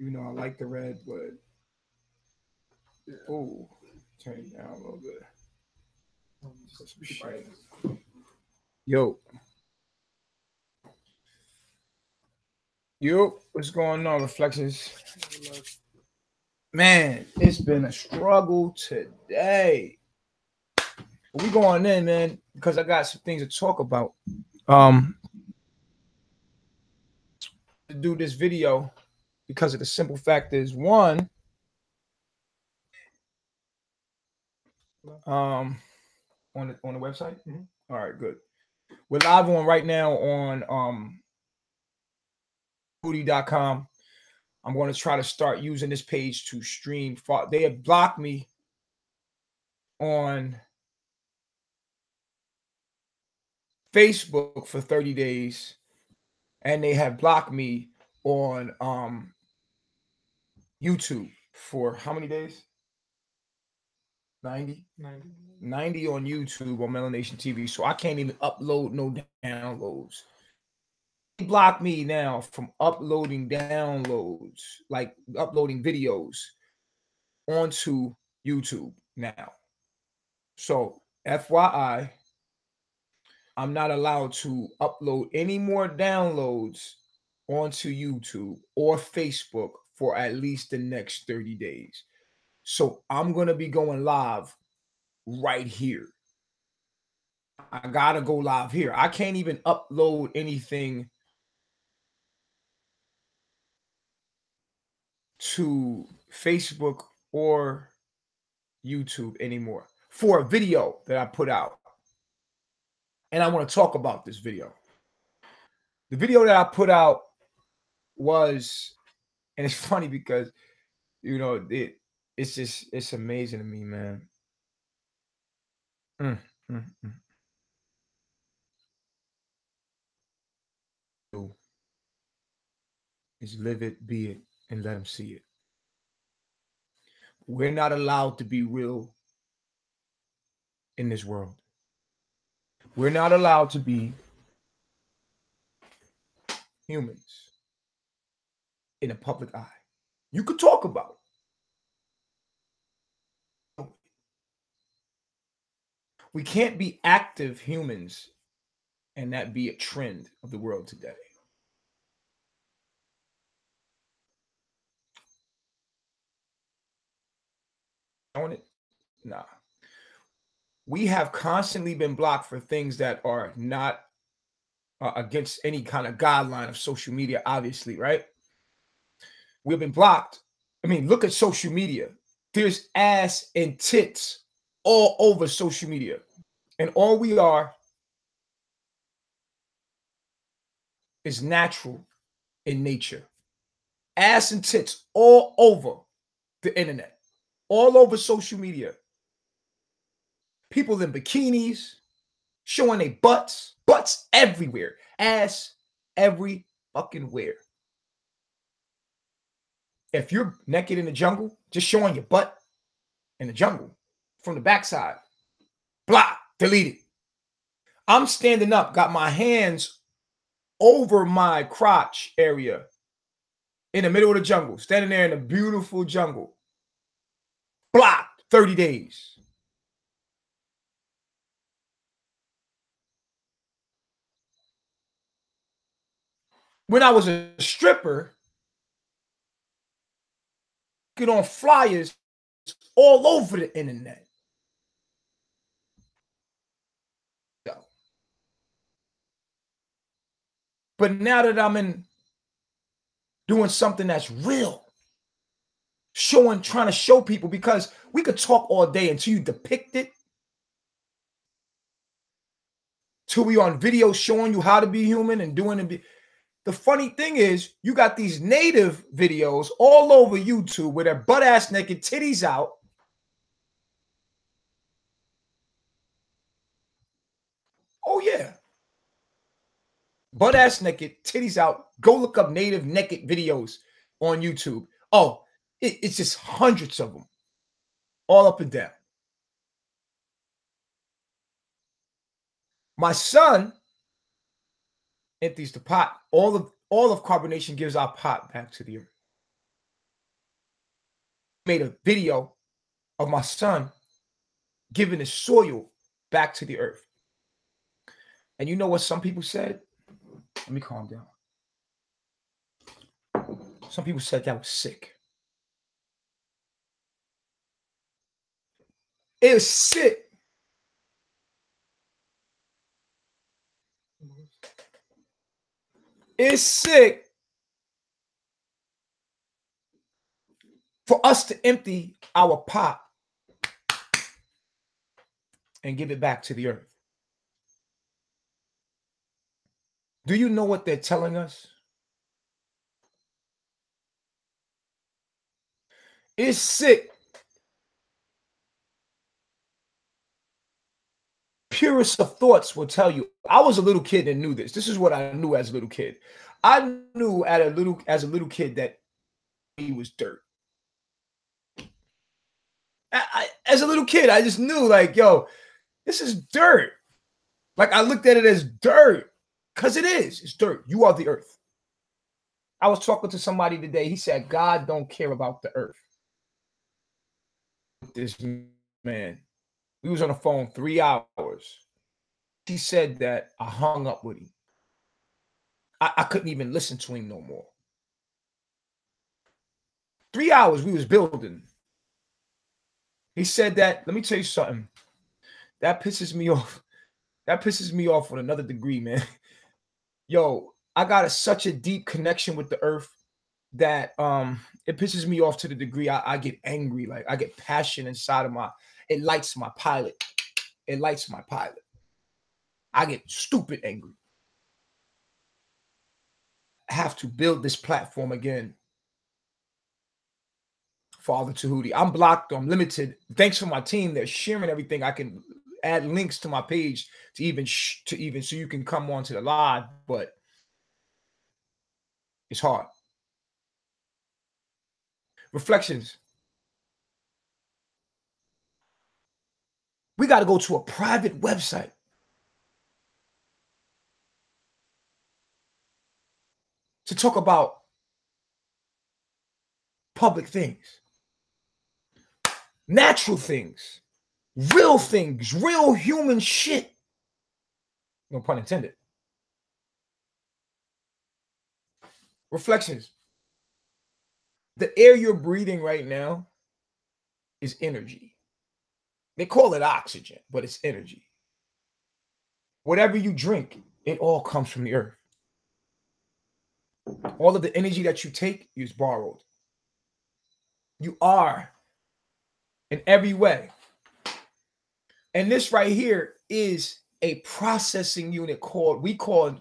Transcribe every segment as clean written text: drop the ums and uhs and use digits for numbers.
You know, I like the red, but oh, turn it down a little bit. Put some shit. Yo, yo, what's going on, Reflections? Man, it's been a struggle today. But we going in, man, because I got some things to talk about. Um, to do this video because of the simple fact is one, on the website. All right, good. We're live on right now on Tehuti.com. I'm going to try to start using this page to stream. They have blocked me on Facebook for 30 days, and they have blocked me on YouTube for how many days? 90? 90 on YouTube on Melanation TV. So I can't even upload no downloads. They block me now from uploading downloads, like uploading videos onto YouTube now. So FYI, I'm not allowed to upload any more downloads onto YouTube or Facebook for at least the next 30 days. So I'm going to be going live right here. I got to go live here. I can't even upload anything to Facebook or YouTube anymore for a video that I put out. And I want to talk about this video. The video that I put out was, and it's funny because, you know, it's amazing to me, man. Mm, mm, mm. Is live it, be it, and let them see it. We're not allowed to be real in this world. We're not allowed to be humans in a public eye. You could talk about it. We can't be active humans and that be a trend of the world today. On it? Nah. We have constantly been blocked for things that are not against any kind of guideline of social media, obviously, right? We've been blocked. I mean, look at social media. There's ass and tits all over social media. And all we are is natural in nature. Ass and tits all over the internet, all over social media. People in bikinis, showing their butts everywhere, ass every fucking where. If you're naked in the jungle, just showing your butt in the jungle from the backside, block, delete it. I'm standing up, got my hands over my crotch area in the middle of the jungle, standing there in the beautiful jungle. Blocked 30 days. When I was a stripper, get on flyers all over the internet. But now that I'm in doing something that's real, trying to show people, because we could talk all day until you depict it, till we on video showing you how to be human and doing it. The funny thing is, you got these native videos all over YouTube with their butt ass naked, titties out. Oh yeah. Butt ass naked, titties out. Go look up native naked videos on YouTube. Oh, it's just hundreds of them, all up and down. My son empties the pot. All of carbonation gives our pot back to the earth. made a video of my son giving the soil back to the earth. And you know what some people said? Let me calm down. Some people said that was sick. It was sick. It's sick for us to empty our pot and give it back to the earth. Do you know what they're telling us? It's sick. Purest of thoughts will tell you. I was a little kid and knew this. This is what I knew as a little kid. I knew as a little kid that he was dirt. As a little kid, I just knew, like, yo, this is dirt. Like, I looked at it as dirt because it is. It's dirt. You are the earth. I was talking to somebody today. He said, God don't care about the earth. This man, we was on the phone 3 hours. He said that I hung up with him. I couldn't even listen to him no more. 3 hours we was building. He said that, let me tell you something. That pisses me off. That pisses me off on another degree, man. Yo, I got such a deep connection with the earth that it pisses me off to the degree I get angry. Like, I get passion inside of it lights my pilot. It lights my pilot. I get stupid angry. I have to build this platform again. Father Tehuti. I'm blocked. I'm limited. Thanks for my team. They're sharing everything. I can add links to my page to even so you can come on to the live, but it's hard. Reflections. We got to go to a private website to talk about public things, natural things, real human shit. No pun intended. Reflections. The air you're breathing right now is energy. They call it oxygen, but it's energy. Whatever you drink, it all comes from the earth. All of the energy that you take is borrowed. You are in every way. And this right here is a processing unit we call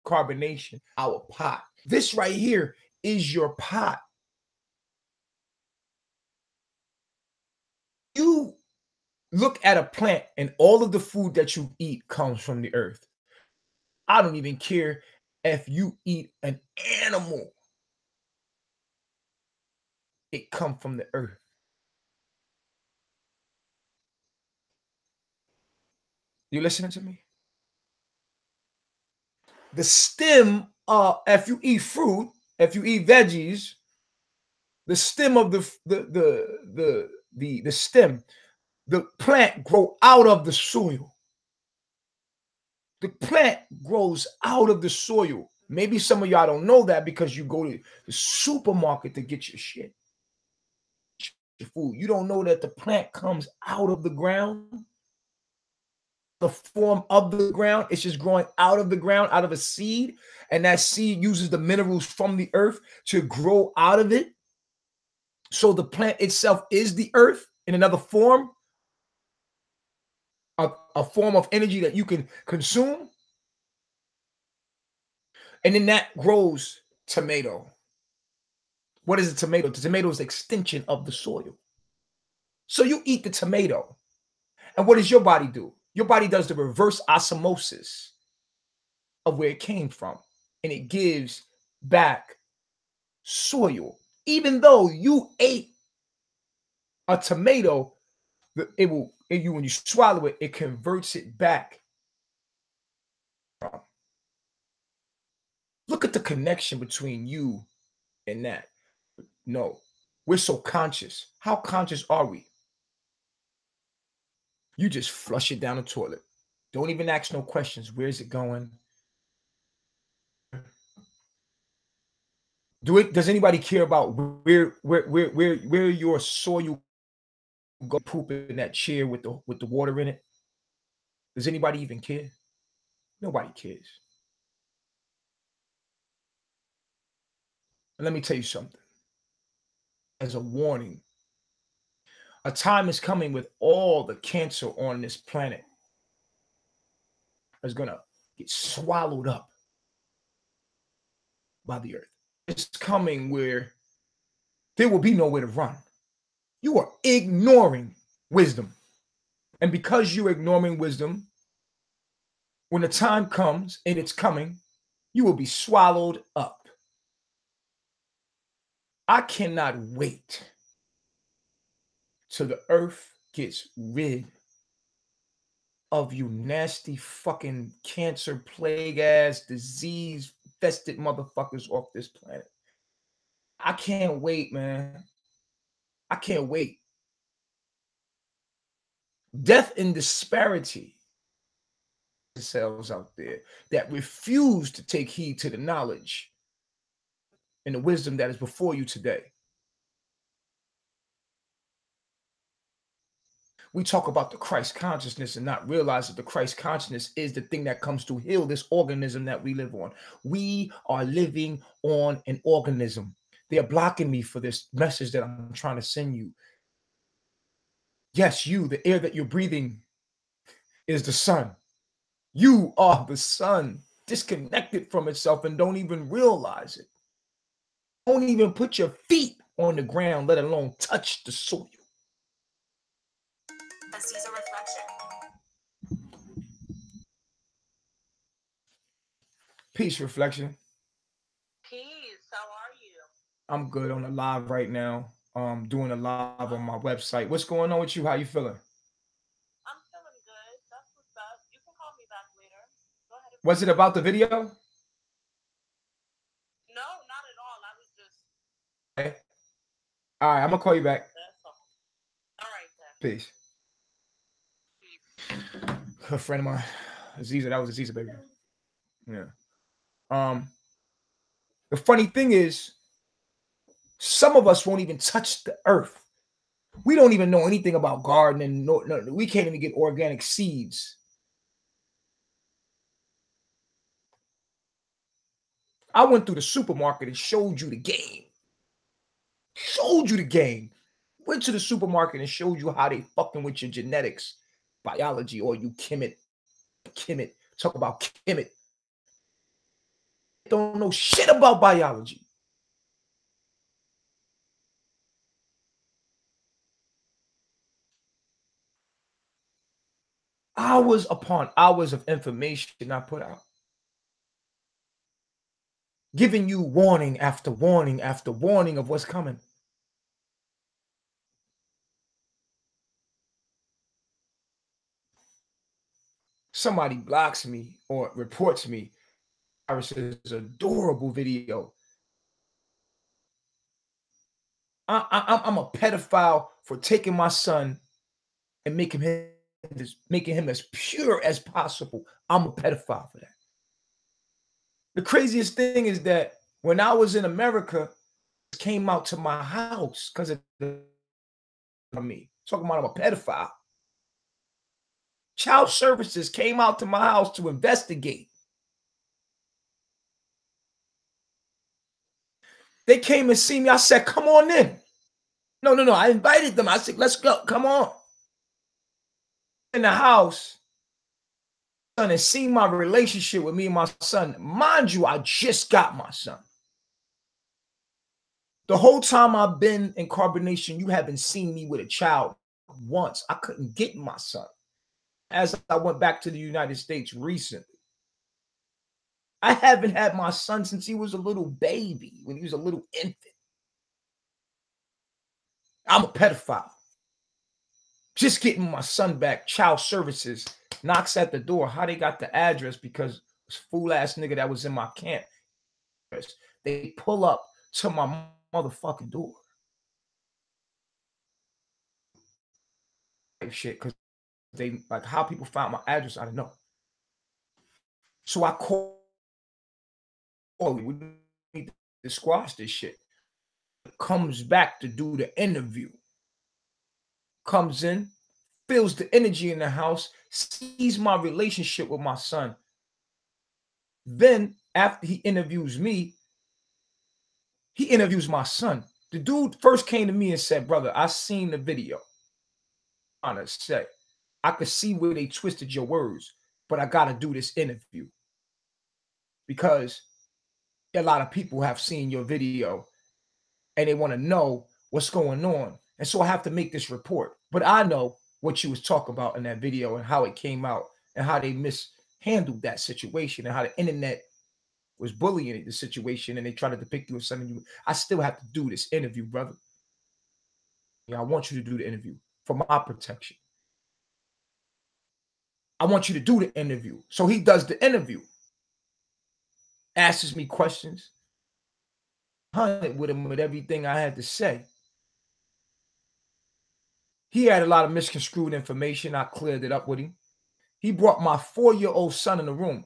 carbonation, our pot. This right here is your pot. You look at a plant and all of the food that you eat comes from the earth. I don't even care if you eat an animal. It comes from the earth. You listening to me? The stem, if you eat fruit, if you eat veggies, the stem of the stem, the plant grow out of the soil. The plant grows out of the soil. Maybe some of y'all don't know that because you go to the supermarket to get your shit, your food. You don't know that the plant comes out of the ground, the form of the ground. It's just growing out of the ground, out of a seed. And that seed uses the minerals from the earth to grow out of it. So the plant itself is the earth in another form, a form of energy that you can consume. And then that grows tomato. What is a tomato? The tomato is the extension of the soil. So you eat the tomato. And what does your body do? Your body does the reverse osmosis of where it came from. And it gives back soil. Even though you ate a tomato, when you swallow it, it converts it back. Look at the connection between you and that. No. We're so conscious. How conscious are we? You just flush it down the toilet. Don't even ask no questions. Where's it going? Does anybody care about where your soil go poop in that chair with the water in it? Does anybody even care? Nobody cares. And let me tell you something. As a warning, a time is coming with all the cancer on this planet is gonna get swallowed up by the earth. It's coming where there will be nowhere to run. You are ignoring wisdom. And because you're ignoring wisdom, when the time comes, and it's coming, you will be swallowed up. I cannot wait till the earth gets rid of you nasty fucking cancer, plague ass, disease infested motherfuckers off this planet. I can't wait, man. I can't wait. Death and disparity cells out there that refuse to take heed to the knowledge and the wisdom that is before you today. We talk about the Christ consciousness and not realize that the Christ consciousness is the thing that comes to heal this organism that we live on. We are living on an organism. They're blocking me for this message that I'm trying to send you. Yes, you, the air that you're breathing is the sun. You are the sun, disconnected from itself and don't even realize it. Don't even put your feet on the ground, let alone touch the soil. Caesar reflection. Peace, reflection. Peace. How are you? I'm good on the live right now. Doing a live on my website. What's going on with you? How you feeling? I'm feeling good. That's what's up. You can call me back later. Go ahead and Was it about the video? No, not at all. I was just Okay. All right, I'm gonna call you back. that's all. All right then. Peace. Peace. A friend of mine, Aziza. That was Aziza, baby. Yeah. Um. The funny thing is, some of us won't even touch the earth. We don't even know anything about gardening. No, we can't even get organic seeds. I went through the supermarket and showed you the game. Showed you the game. Went to the supermarket and showed you how they fucking with your genetics, biology, or you Kemet. Talk about Kemet. Don't know shit about biology. Hours upon hours of information I put out, giving you warning after warning after warning of what's coming. Somebody blocks me or reports me. Iris's adorable video. I'm a pedophile for taking my son and making him as pure as possible. I'm a pedophile for that. The craziest thing is that when I was in America, it came out to my house because of me. Talking about I'm a pedophile. Child services came out to my house to investigate. They came and see me. I said, come on in. No. I invited them. I said, let's go. Come on. In the house, son, and see my relationship with me and my son. Mind you, I just got my son. The whole time I've been in carbonation, you haven't seen me with a child once. I couldn't get my son. As I went back to the United States recently, I haven't had my son since he was a little baby, when he was a little infant. I'm a pedophile. Just getting my son back, child services knocks at the door. How they got the address? Because this fool ass nigga that was in my camp. They pull up to my motherfucking door. shit because they like how people found my address. I don't know. So I called. We need to squash this shit. Comes back to do the interview. Comes in, feels the energy in the house, sees my relationship with my son. Then after he interviews me, he interviews my son. The dude first came to me and said, "Brother, I seen the video. I'm trying to say, I could see where they twisted your words, but I got to do this interview because a lot of people have seen your video and they want to know what's going on. And so I have to make this report. But I know what you was talking about in that video and how it came out and how they mishandled that situation and how the internet was bullying the situation and they tried to depict you as something you. I still have to do this interview, brother. Yeah, I want you to do the interview for my protection. I want you to do the interview." So he does the interview, asks me questions, hunted with him with everything I had to say. He had a lot of misconstrued information. I cleared it up with him. He brought my 4-year-old son in the room.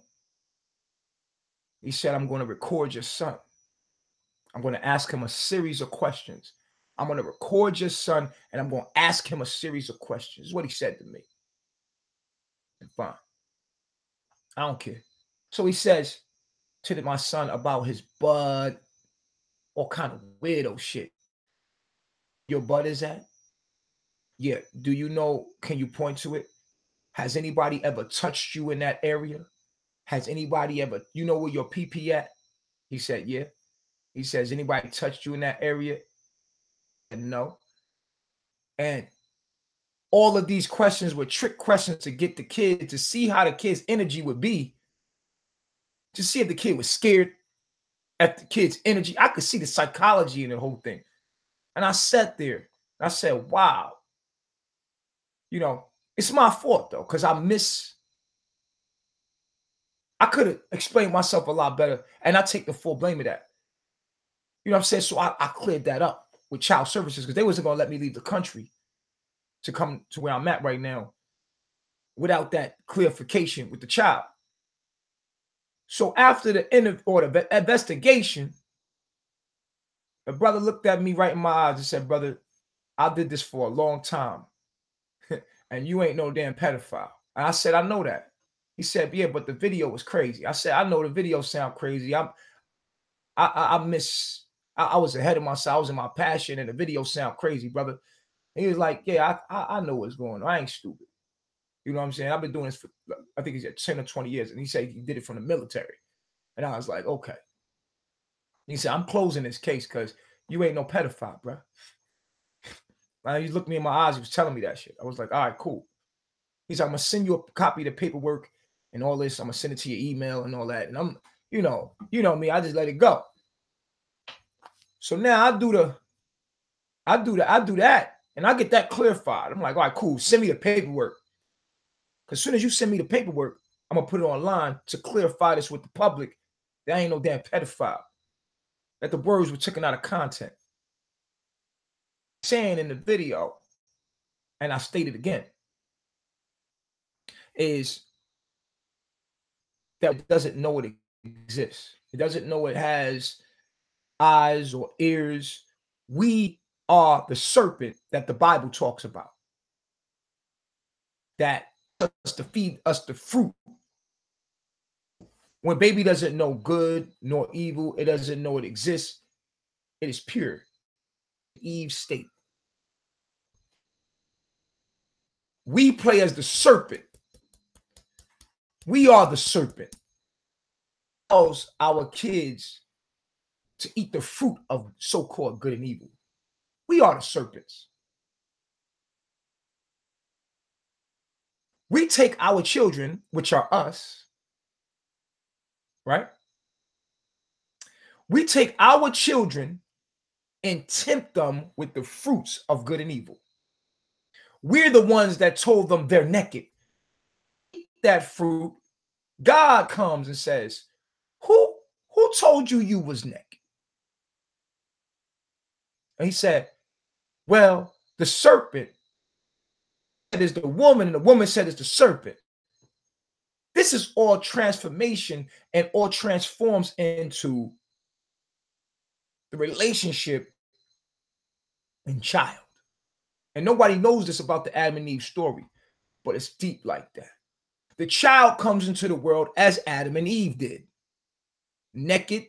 He said, "I'm going to record your son. I'm going to ask him a series of questions. I'm going to record your son and I'm going to ask him a series of questions." This is what he said to me. And fine. I don't care. So he says to my son about his bud, all kind of weirdo shit. "Your bud is at?" "Yeah." "Do you know, can you point to it? Has anybody ever touched you in that area? Has anybody ever, you know where your PP at?" He said, "Yeah." He says, "Anybody touched you in that area?" And no. And all of these questions were trick questions to get the kid to see how the kid's energy would be, to see if the kid was scared at the kid's energy. I could see the psychology in the whole thing. And I sat there and I said, wow, it's my fault though, because I could have explained myself a lot better. And I take the full blame of that. You know what I'm saying? So I cleared that up with child services because they wasn't going to let me leave the country to come to where I'm at right now without that clarification with the child. So after the investigation, the brother looked at me right in my eyes and said, "Brother, I did this for a long time, and you ain't no damn pedophile." And I said, "I know that." He said, "Yeah, but the video was crazy." I said, "I know the video sound crazy. I was ahead of myself. I was in my passion, and the video sound crazy, brother." And he was like, "Yeah, I know what's going on. I ain't stupid. You know what I'm saying? I've been doing this for, I think he said 10 or 20 years." And he said he did it from the military. And I was like, okay. He said, "I'm closing this case because you ain't no pedophile, bro." And he looked me in my eyes. He was telling me that shit. I was like, all right, cool. He said, "I'm going to send you a copy of the paperwork and all this. I'm going to send it to your email and all that." And I'm, you know me. I just let it go. So now I do that. And I get that clarified. I'm like, all right, cool. Send me the paperwork. Because as soon as you send me the paperwork, I'm going to put it online to clarify this with the public. There ain't no damn pedophile. That the words were taken out of content. Saying in the video, and I state it again, is that it doesn't know it exists. It doesn't know it has eyes or ears. We are the serpent that the Bible talks about, that us to feed us the fruit. When baby doesn't know good nor evil, it doesn't know it exists. It is pure. Eve's state. We play as the serpent. We are the serpent. Cause our kids to eat the fruit of so-called good and evil. We are the serpents. We take our children, which are us, right? We take our children and tempt them with the fruits of good and evil. We're the ones that told them they're naked. Eat that fruit. God comes and says, who told you you was naked? And he said, well, the serpent It is the woman, and the woman said it's the serpent. This is all transformation and all transforms into the relationship and child. And nobody knows this about the Adam and Eve story, but it's deep like that. The child comes into the world as Adam and Eve did, naked,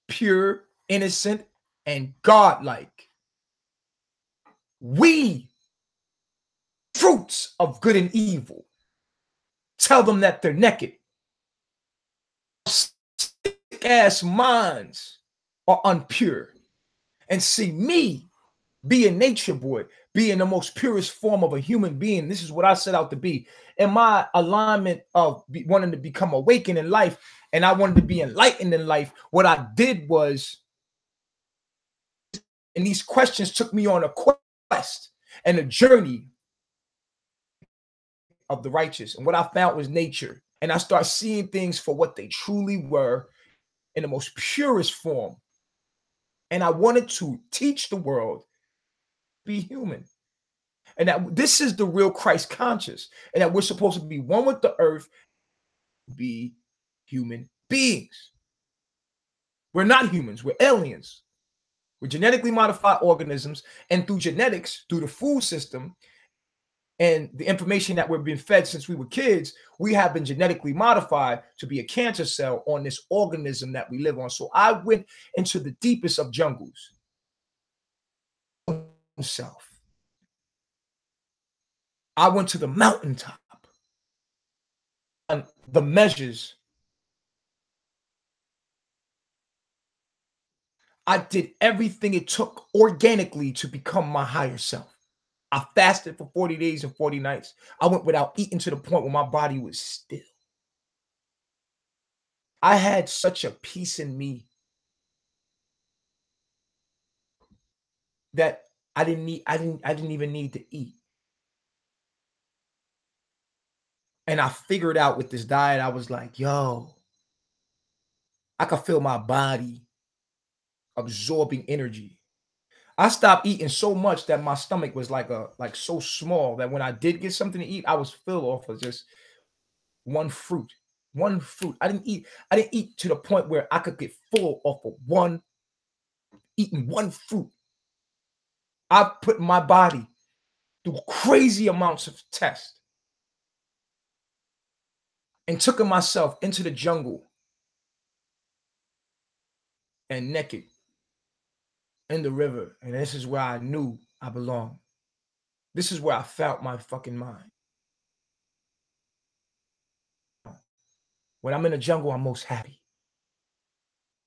pure, innocent, and godlike. We, fruits of good and evil, tell them that they're naked. Sick ass minds are unpure. And see me, being nature boy, being the most purest form of a human being. This is what I set out to be. In my alignment of wanting to become awakened in life, and I wanted to be enlightened in life, what I did was, and these questions took me on a quest and a journey of the righteous. And what I found was nature. And I started seeing things for what they truly were in the most purest form. And I wanted to teach the world be human. And that this is the real Christ conscious. And that we're supposed to be one with the earth, be human beings. We're not humans, we're aliens. We're genetically modified organisms. And through genetics, through the food system, and the information that we're being fed since we were kids, we have been genetically modified to be a cancer cell on this organism that we live on. So I went into the deepest of jungles. Self. I went to the mountaintop. And the measures. I did everything it took organically to become my higher self. I fasted for 40 days and 40 nights. I went without eating to the point where my body was still. I had such a peace in me that I didn't even need to eat. And I figured out with this diet, I was like, yo, I could feel my body absorbing energy. I stopped eating so much that my stomach was like so small that when I did get something to eat, I was filled off of just one fruit. One fruit. I didn't eat to the point where I could get full off of eating one fruit. I put my body through crazy amounts of tests and took myself into the jungle and naked in the river. And this is where I knew I belonged. This is where I felt my fucking mind. When I'm in the jungle, I'm most happy.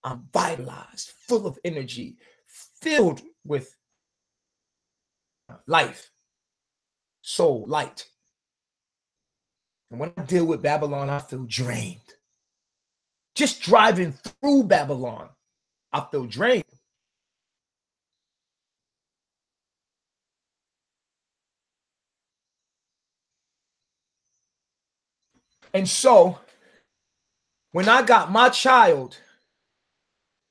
I'm vitalized, full of energy, filled with life, soul, light. And when I deal with Babylon, I feel drained. Just driving through Babylon, I feel drained. And so, when I got my child,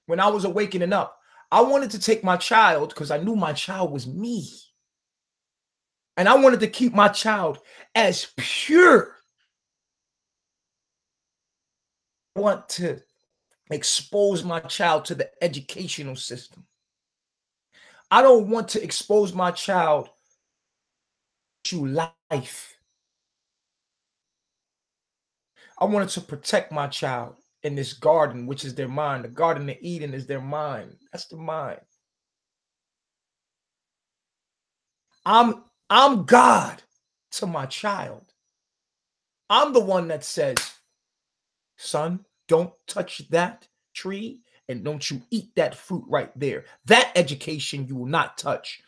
when I was awakening up, I wanted to take my child because I knew my child was me. And I wanted to keep my child as pure. I want to expose my child to the educational system. I don't want to expose my child to life. I wanted to protect my child in this garden, which is their mind. The Garden of Eden is their mind. That's the mind. I'm God to my child. I'm the one that says, son, don't touch that tree and don't you eat that fruit right there. That education you will not touch.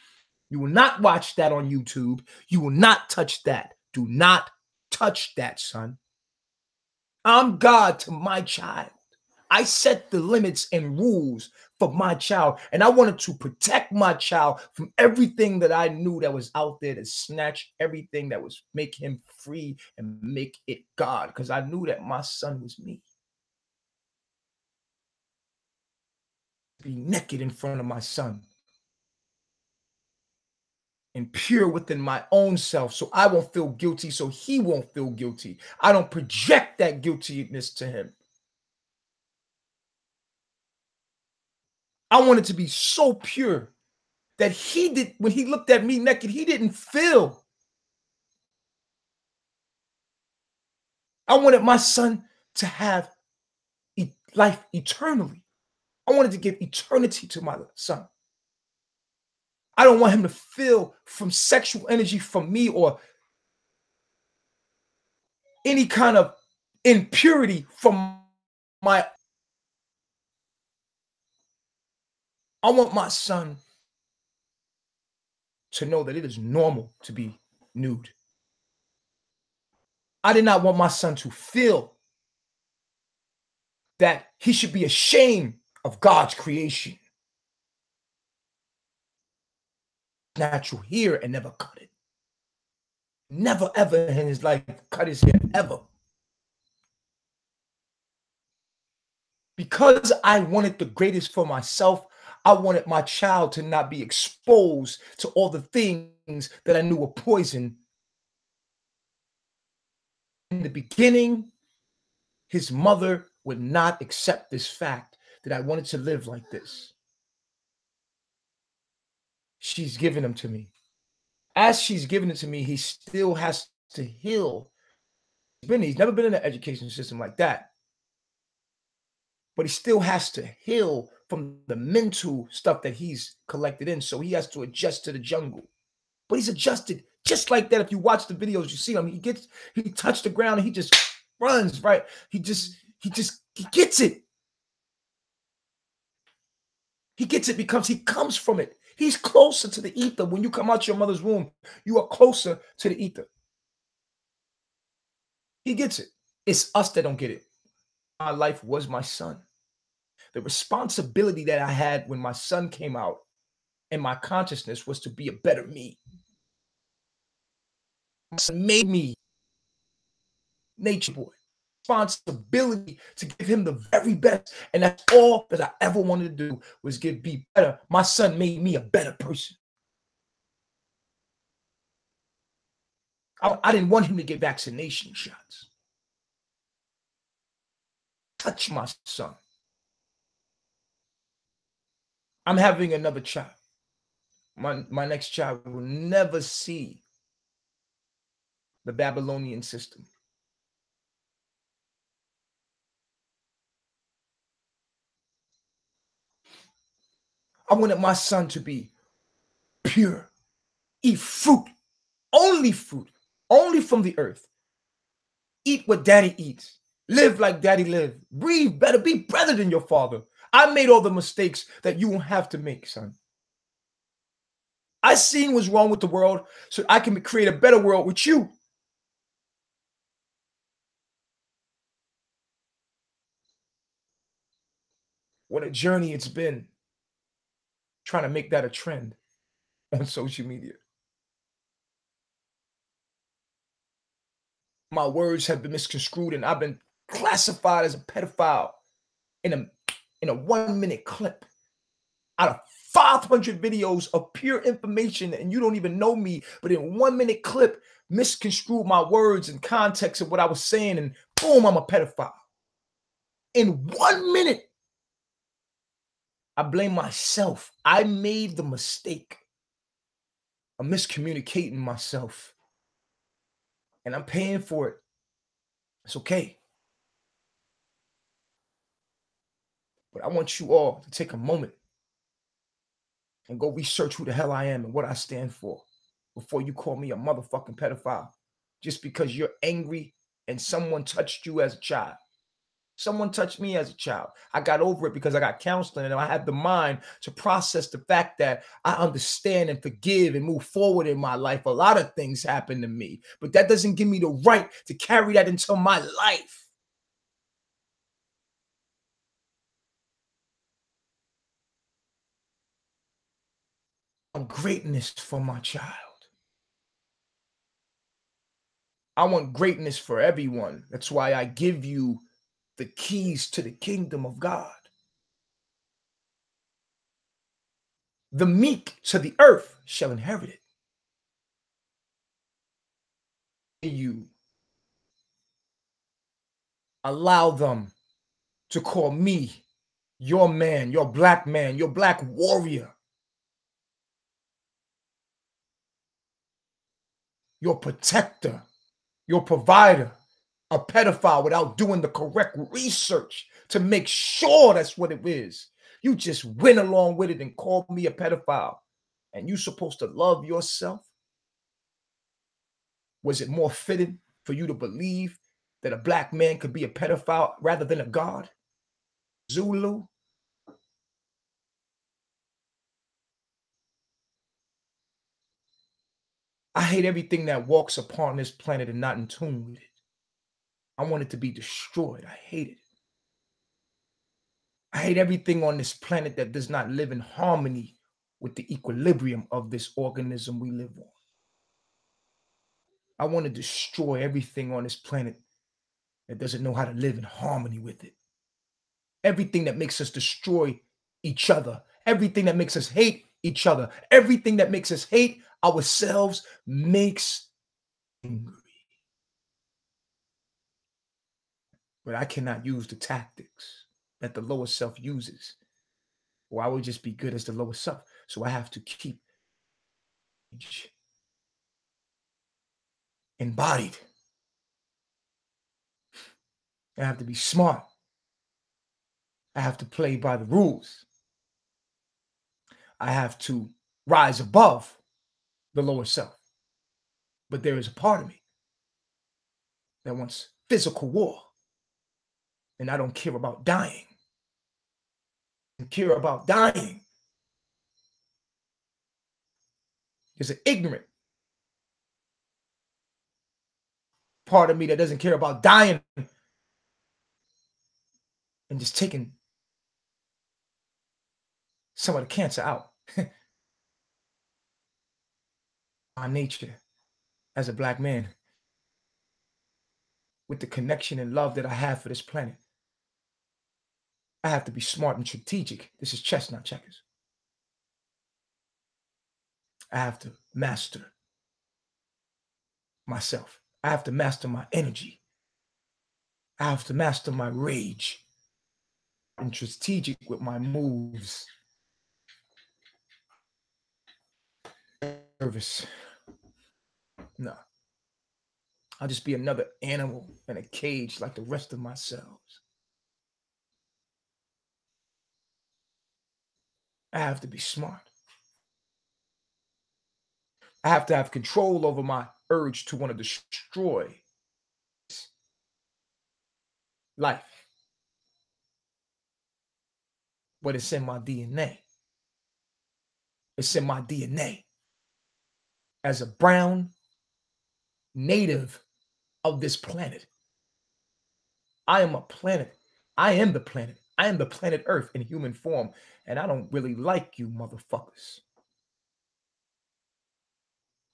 You will not watch that on YouTube. You will not touch that. Do not touch that, son. I'm God to my child. I set the limits and rules for my child, and I wanted to protect my child from everything that I knew that was out there to snatch everything that was make him free and make it God, because I knew that my son was me. Be naked in front of my son. and pure within my own self, so I won't feel guilty, so he won't feel guilty. I don't project that guiltiness to him. I want it to be so pure that he did, when he looked at me naked, he didn't feel. I wanted my son to have life eternally. I wanted to give eternity to my son. I don't want him to feel from sexual energy from me or any kind of impurity from my. I want my son to know that it is normal to be nude. I did not want my son to feel that he should be ashamed of God's creation. Natural hair and never cut it. Never ever in his life cut his hair, ever. Because I wanted the greatest for myself, I wanted my child to not be exposed to all the things that I knew were poison. In the beginning, his mother would not accept this fact that I wanted to live like this. She's given him to me. As she's given it to me, he still has to heal. He's never been in an education system like that. But he still has to heal from the mental stuff that he's collected in. So he has to adjust to the jungle. But he's adjusted just like that. If you watch the videos, you see him. He touched the ground and he just runs, right? He gets it. He gets it because he comes from it. He's closer to the ether. When you come out your mother's womb, you are closer to the ether. He gets it. It's us that don't get it. My life was my son. The responsibility that I had when my son came out and my consciousness was to be a better me. My son made me nature boy. Responsibility to give him the very best. And that's all that I ever wanted to do was be better. My son made me a better person. I didn't want him to get vaccination shots. Touch my son. I'm having another child. My next child will never see the Babylonian system. I wanted my son to be pure, eat fruit, only from the earth. Eat what daddy eats. Live like daddy lived. Breathe better. Be better than your father. I made all the mistakes that you won't have to make, son. I seen what's wrong with the world so I can create a better world with you. What a journey it's been trying to make that a trend on social media. My words have been misconstrued and I've been classified as a pedophile in a 1-minute clip out of 500 videos of pure information, and you don't even know me, but in 1-minute clip, misconstrued my words and context of what I was saying, and boom, I'm a pedophile. In 1 minute, I blame myself. I made the mistake of miscommunicating myself, and I'm paying for it. It's okay. But I want you all to take a moment and go research who the hell I am and what I stand for before you call me a motherfucking pedophile just because you're angry and someone touched you as a child. Someone touched me as a child. I got over it because I got counseling and I had the mind to process the fact that I understand and forgive and move forward in my life. A lot of things happen to me, but that doesn't give me the right to carry that into my life. I want greatness for my child. I want greatness for everyone. That's why I give you the keys to the kingdom of God. The meek to the earth shall inherit it. you allow them to call me your man, your black warrior, your protector, your provider, a pedophile without doing the correct research to make sure that's what it is. You just went along with it and called me a pedophile. And you supposed to love yourself? Was it more fitting for you to believe that a black man could be a pedophile rather than a god? Zulu? I hate everything that walks upon this planet and not in tune with it. I want it to be destroyed. I hate it. I hate everything on this planet that does not live in harmony with the equilibrium of this organism we live on. I want to destroy everything on this planet that doesn't know how to live in harmony with it. Everything that makes us destroy each other, everything that makes us hate each other, everything that makes us hate ourselves makes angry. But I cannot use the tactics that the lower self uses, or I would just be good as the lower self. So I have to keep embodied. I have to be smart. I have to play by the rules. I have to rise above the lower self. But there is a part of me that wants physical war. And I don't care about dying. I care about dying. There's an ignorant part of me that doesn't care about dying and just taking some of the cancer out. My nature as a black man, with the connection and love that I have for this planet, I have to be smart and strategic. This is chess, not checkers. I have to master myself. I have to master my energy. I have to master my rage and strategic with my moves. Nervous. No. I'll just be another animal in a cage like the rest of myself. I have to be smart. I have to have control over my urge to want to destroy life. But it's in my DNA. It's in my DNA. As a brown native of this planet, I am a planet. I am the planet. I am the planet Earth in human form. And I don't really like you motherfuckers.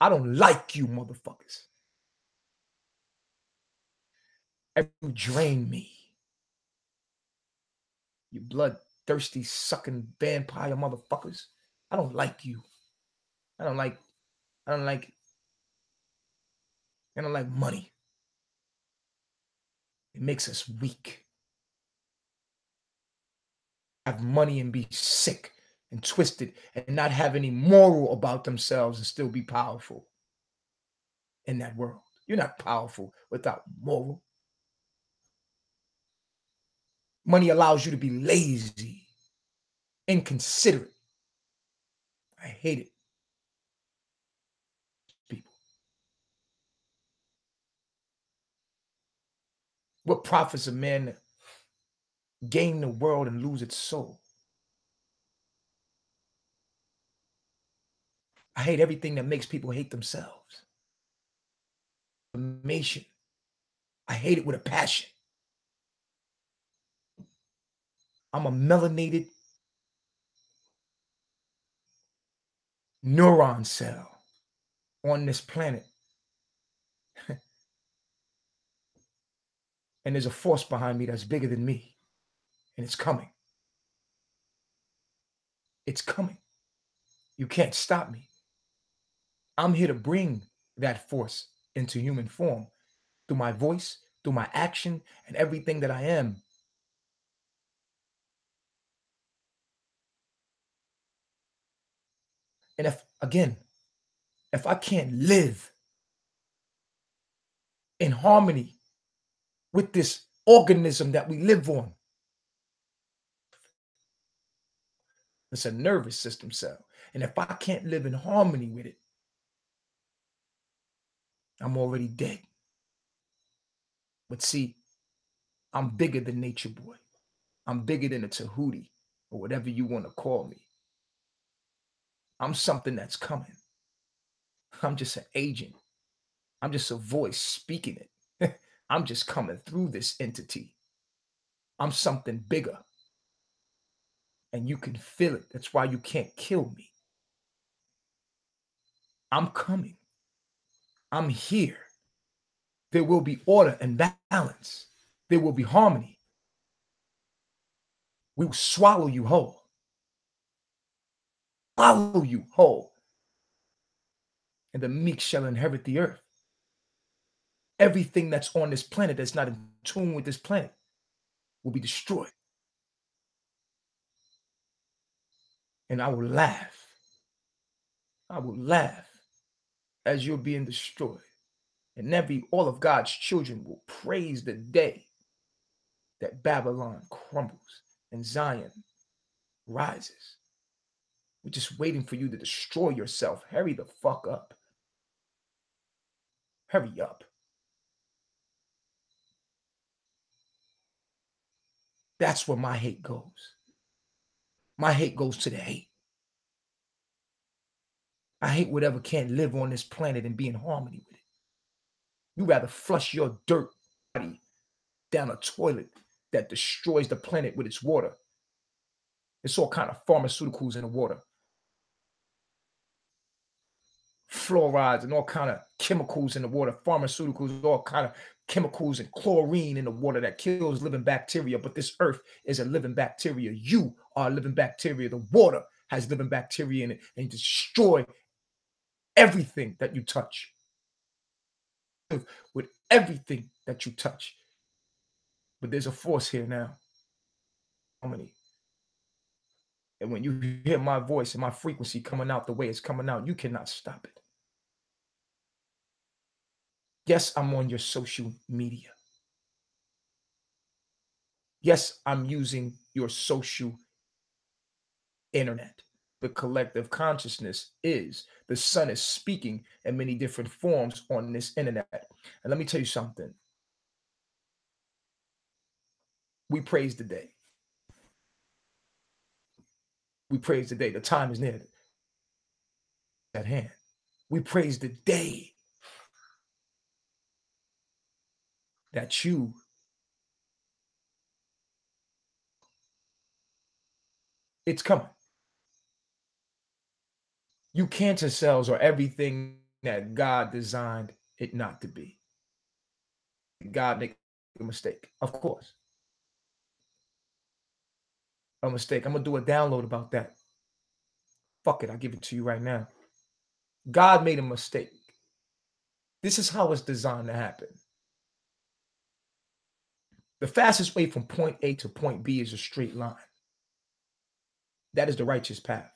I don't like you motherfuckers. You drain me. You bloodthirsty, sucking vampire motherfuckers. I don't like you. I don't like money. It makes us weak. Have money and be sick and twisted and not have any moral about themselves and still be powerful in that world. You're not powerful without moral. Money allows you to be lazy, inconsiderate. I hate it. People. What profits a man to gain the world and lose its soul? I hate everything that makes people hate themselves. Information. I hate it with a passion. I'm a melanated neuron cell on this planet. And there's a force behind me that's bigger than me. And it's coming. It's coming. You can't stop me. I'm here to bring that force into human form through my voice, through my action, and everything that I am. And if I can't live in harmony with this organism that we live on, it's a nervous system cell. And if I can't live in harmony with it, I'm already dead. But see, I'm bigger than Nature Boy. I'm bigger than a Tehuti or whatever you want to call me. I'm something that's coming. I'm just an agent. I'm just a voice speaking it. I'm just coming through this entity. I'm something bigger. And you can feel it. That's why you can't kill me. I'm coming. I'm here. There will be order and balance. There will be harmony. We will swallow you whole. Swallow you whole. And the meek shall inherit the earth. Everything that's on this planet that's not in tune with this planet will be destroyed. And I will laugh. I will laugh as you're being destroyed. And all of God's children will praise the day that Babylon crumbles and Zion rises. We're just waiting for you to destroy yourself. Hurry the fuck up. Hurry up. That's where my hate goes. My hate goes to the hate. I hate whatever can't live on this planet and be in harmony with it. You rather flush your dirt body down a toilet that destroys the planet with its water. It's all kind of pharmaceuticals in the water. Fluorides and all kind of chemicals in the water, pharmaceuticals, all kind of chemicals and chlorine in the water that kills living bacteria. But this earth is a living bacteria. You are a living bacteria. The water has living bacteria in it, and you destroy everything that you touch. With everything that you touch. But there's a force here now. Harmony. And when you hear my voice and my frequency coming out the way it's coming out, you cannot stop it. Yes, I'm on your social media. Yes, I'm using your social internet. The collective consciousness is the sun is speaking in many different forms on this internet. And let me tell you something. We praise the day. We praise the day. The time is near at hand. We praise the day that it's coming. You cancer cells are everything that God designed it not to be. God make a mistake, of course. A mistake. I'm gonna do a download about that. Fuck it, I'll give it to you right now. God made a mistake. This is how it's designed to happen. The fastest way from point A to point B is a straight line. That is the righteous path.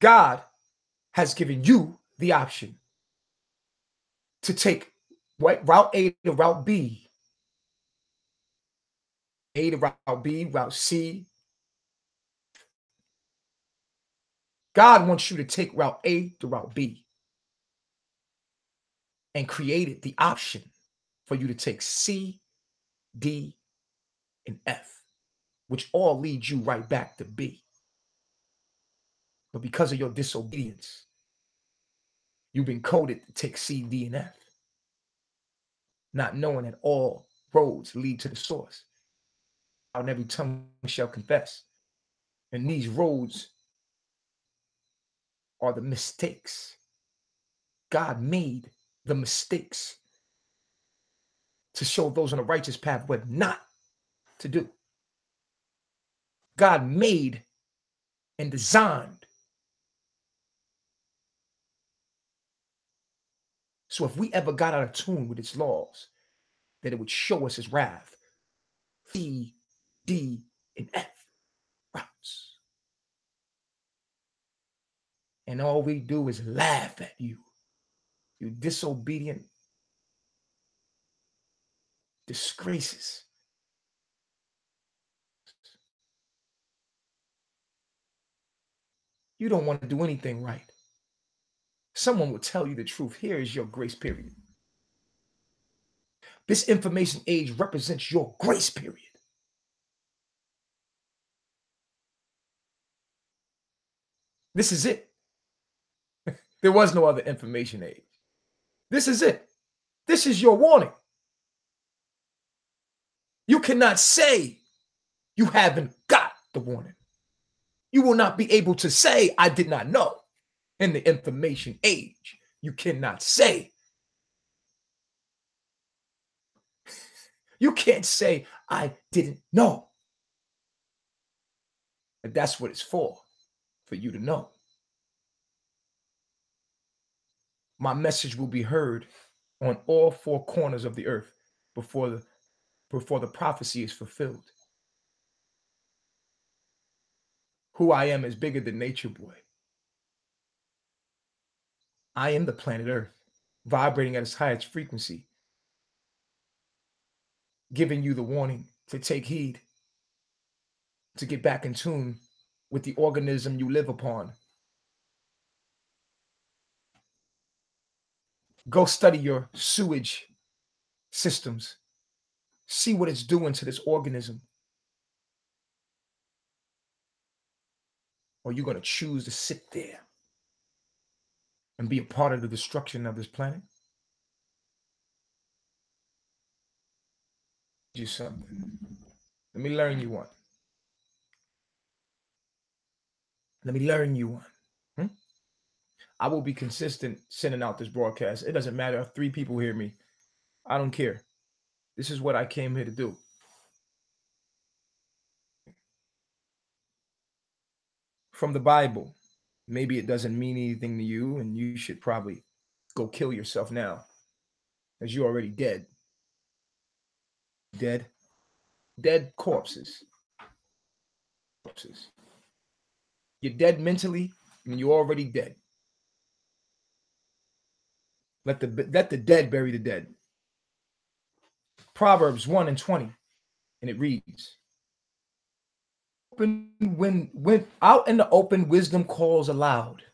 God has given you the option to take route A to route B, A to route B, route C. God wants you to take route A to route B and created the option for you to take C, D, and F, which all leads you right back to B. But because of your disobedience, you've been coded to take C, D, and F, not knowing that all roads lead to the source. And every tongue shall confess. And these roads are the mistakes. God made the mistakes to show those on the righteous path what not to do. God made and designed So if we ever got out of tune with its laws, that it would show us its wrath. C, D, and F routes. And all we do is laugh at you. You disobedient disgraces. You don't want to do anything right. Someone will tell you the truth. Here is your grace period. This information age represents your grace period. This is it. There was no other information age. This is it. This is your warning. You cannot say you haven't got the warning. You will not be able to say, I did not know. In the information age, you cannot say. You can't say, I didn't know. And that's what it's for you to know. My message will be heard on all four corners of the earth before the prophecy is fulfilled. Who I am is bigger than nature, boy. I am the planet Earth, vibrating at its highest frequency, giving you the warning to take heed, to get back in tune with the organism you live upon. Go study your sewage systems. See what it's doing to this organism. Or you're going to choose to sit there and be a part of the destruction of this planet. Do something. Let me learn you one. Let me learn you one. I will be consistent sending out this broadcast. It doesn't matter if 3 people hear me. I don't care. This is what I came here to do. From the Bible. Maybe it doesn't mean anything to you, and you should probably go kill yourself now, as you're already dead. Dead corpses. You're dead mentally, and you're already dead. Let the dead bury the dead. Proverbs 1:20, and it reads, when out in the open, wisdom calls aloud.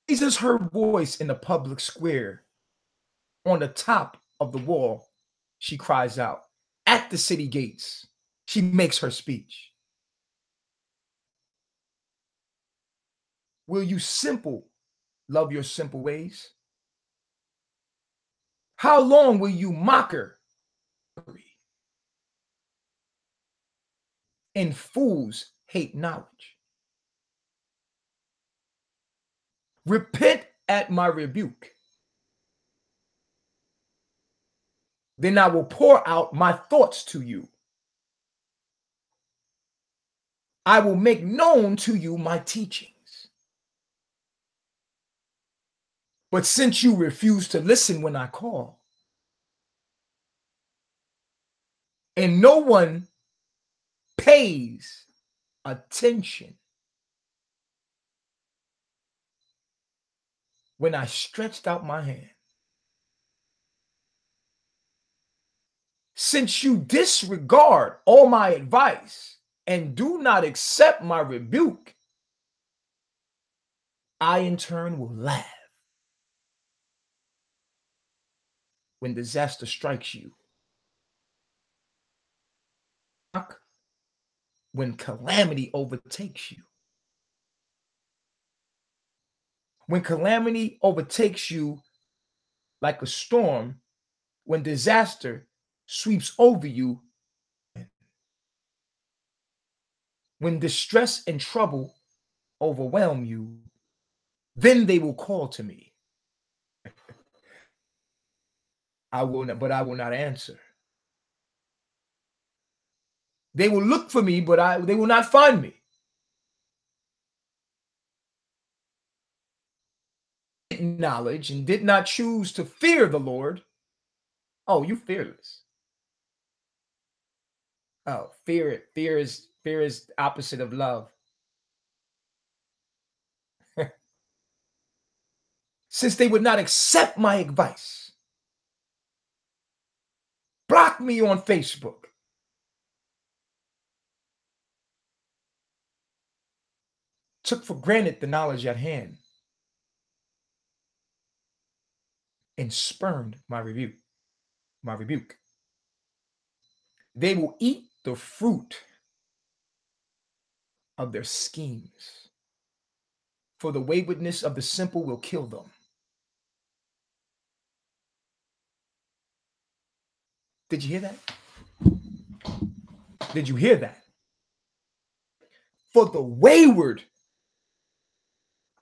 Raises her voice in the public square. On the top of the wall, she cries out. At the city gates, she makes her speech. Will you simple love your simple ways? How long will you mock her? And fools hate knowledge. Repent at my rebuke. Then I will pour out my thoughts to you. I will make known to you my teachings. But since you refuse to listen when I call, and no one pays attention when I stretched out my hand, since you disregard all my advice and do not accept my rebuke, I in turn will laugh when disaster strikes you. When calamity overtakes you. When calamity overtakes you like a storm, when disaster sweeps over you, when distress and trouble overwhelm you, then they will call to me. I will not answer. They will look for me, but they will not find me. hated knowledge and did not choose to fear the Lord, oh, you fearless. Oh, fear it. Fear is opposite of love. Since they would not accept my advice, block me on Facebook, took for granted the knowledge at hand, and spurned my rebuke. They will eat the fruit of their schemes, for the waywardness of the simple will kill them. Did you hear that? Did you hear that? For the wayward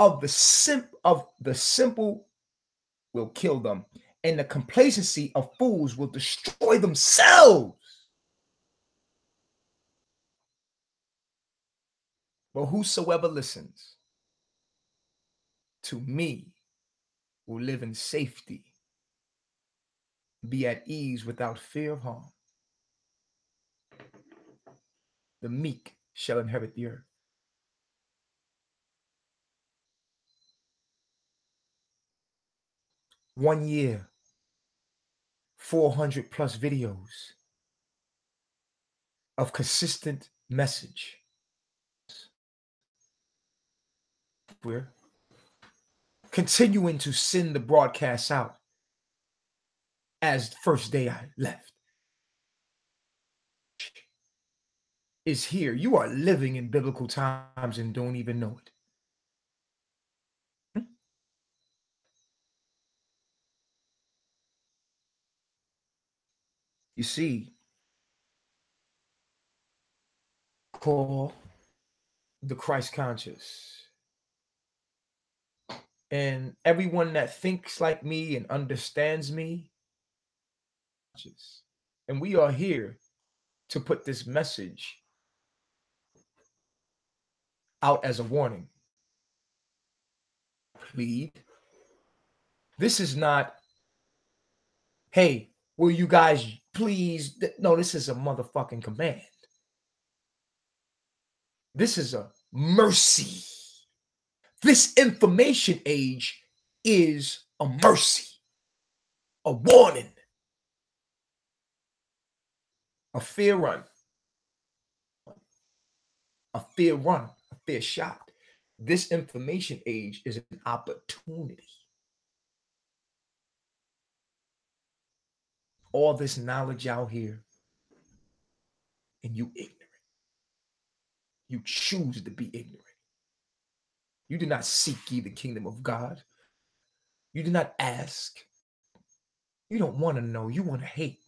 of the simple will kill them, and the complacency of fools will destroy themselves. But whosoever listens to me will live in safety, be at ease without fear of harm. The meek shall inherit the earth. One year, 400 plus videos of consistent message. We're continuing to send the broadcasts out as the first day I left. Is here. You are living in biblical times and don't even know it. You see, call the Christ conscious. And everyone that thinks like me and understands me, and we are here to put this message out as a warning. Plead. This is not, hey, will you guys please? No, this is a motherfucking command. This is a mercy. This information age is a mercy, a warning, a fear run, a fear shot. This information age is an opportunity. All this knowledge out here, and you ignorant. You choose to be ignorant. You do not seek ye the kingdom of God. You do not ask. You don't want to know. You want to hate.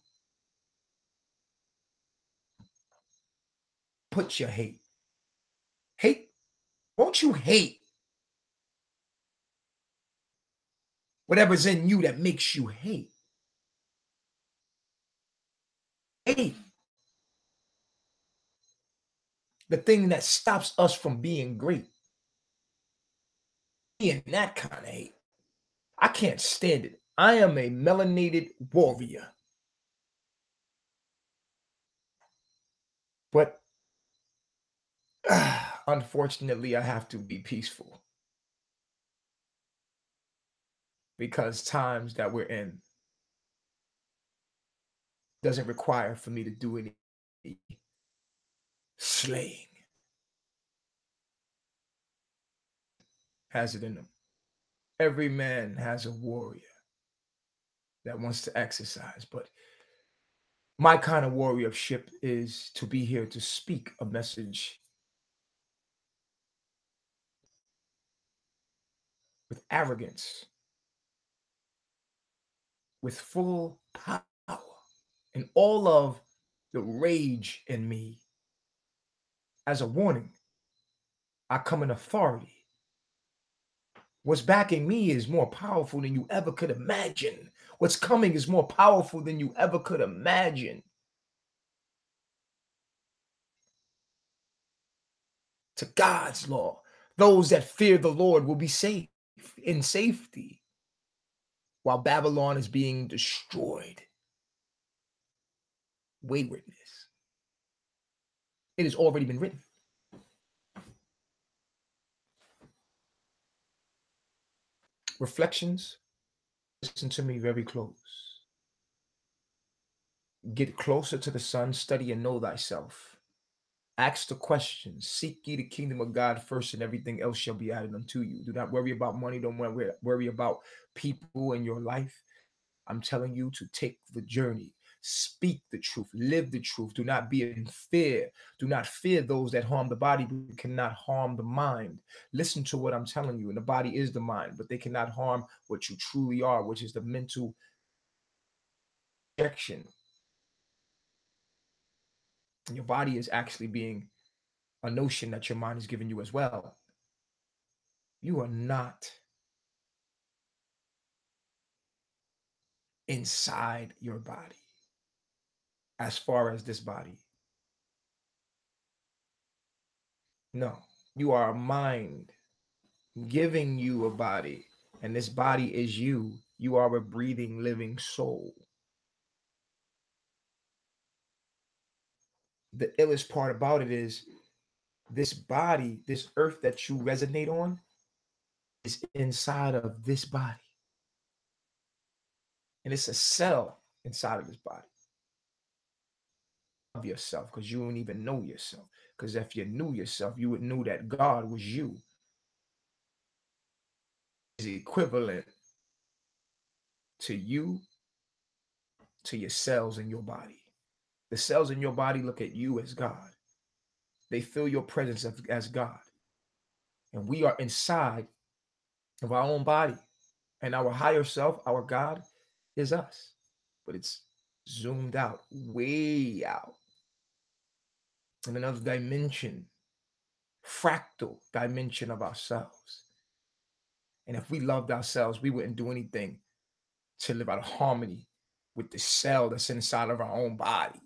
Put your hate. Hate. Won't you hate whatever's in you that makes you hate? Hate. The thing that stops us from being great. Being that kind of hate. I can't stand it. I am a melanated warrior. But unfortunately, I have to be peaceful. Because times that we're in doesn't require for me to do any slaying. Has it in them. Every man has a warrior that wants to exercise, but my kind of warriorship is to be here to speak a message with arrogance, with full power, and all of the rage in me. As a warning, I come in authority. What's backing me is more powerful than you ever could imagine. What's coming is more powerful than you ever could imagine. To God's law, those that fear the Lord will be safe, in safety. while Babylon is being destroyed. Waywardness. It has already been written. Reflections. Listen to me very close. Get closer to the sun, study and know thyself. Ask the questions. Seek ye the kingdom of God first, and everything else shall be added unto you. Do not worry about money. Don't worry about people in your life. I'm telling you to take the journey. Speak the truth. Live the truth. Do not be in fear. Do not fear those that harm the body, but cannot harm the mind. Listen to what I'm telling you. And the body is the mind, but they cannot harm what you truly are, which is the mental projection. Your body is actually being a notion that your mind is giving you as well. You are not inside your body as far as this body. No, you are a mind giving you a body, and this body is you. You are a breathing, living soul. The illest part about it is this body, this earth that you resonate on, is inside of this body. And it's a cell inside of this body. Of yourself, because you don't even know yourself. Because if you knew yourself, you would know that God was you. Is equivalent to you, to your cells in your body. The cells in your body look at you as God. They feel your presence as God. And we are inside of our own body. And our higher self, our God, is us. But it's zoomed out, way out. In another dimension, fractal dimension of ourselves. And if we loved ourselves, we wouldn't do anything to live out of harmony with the cell that's inside of our own body.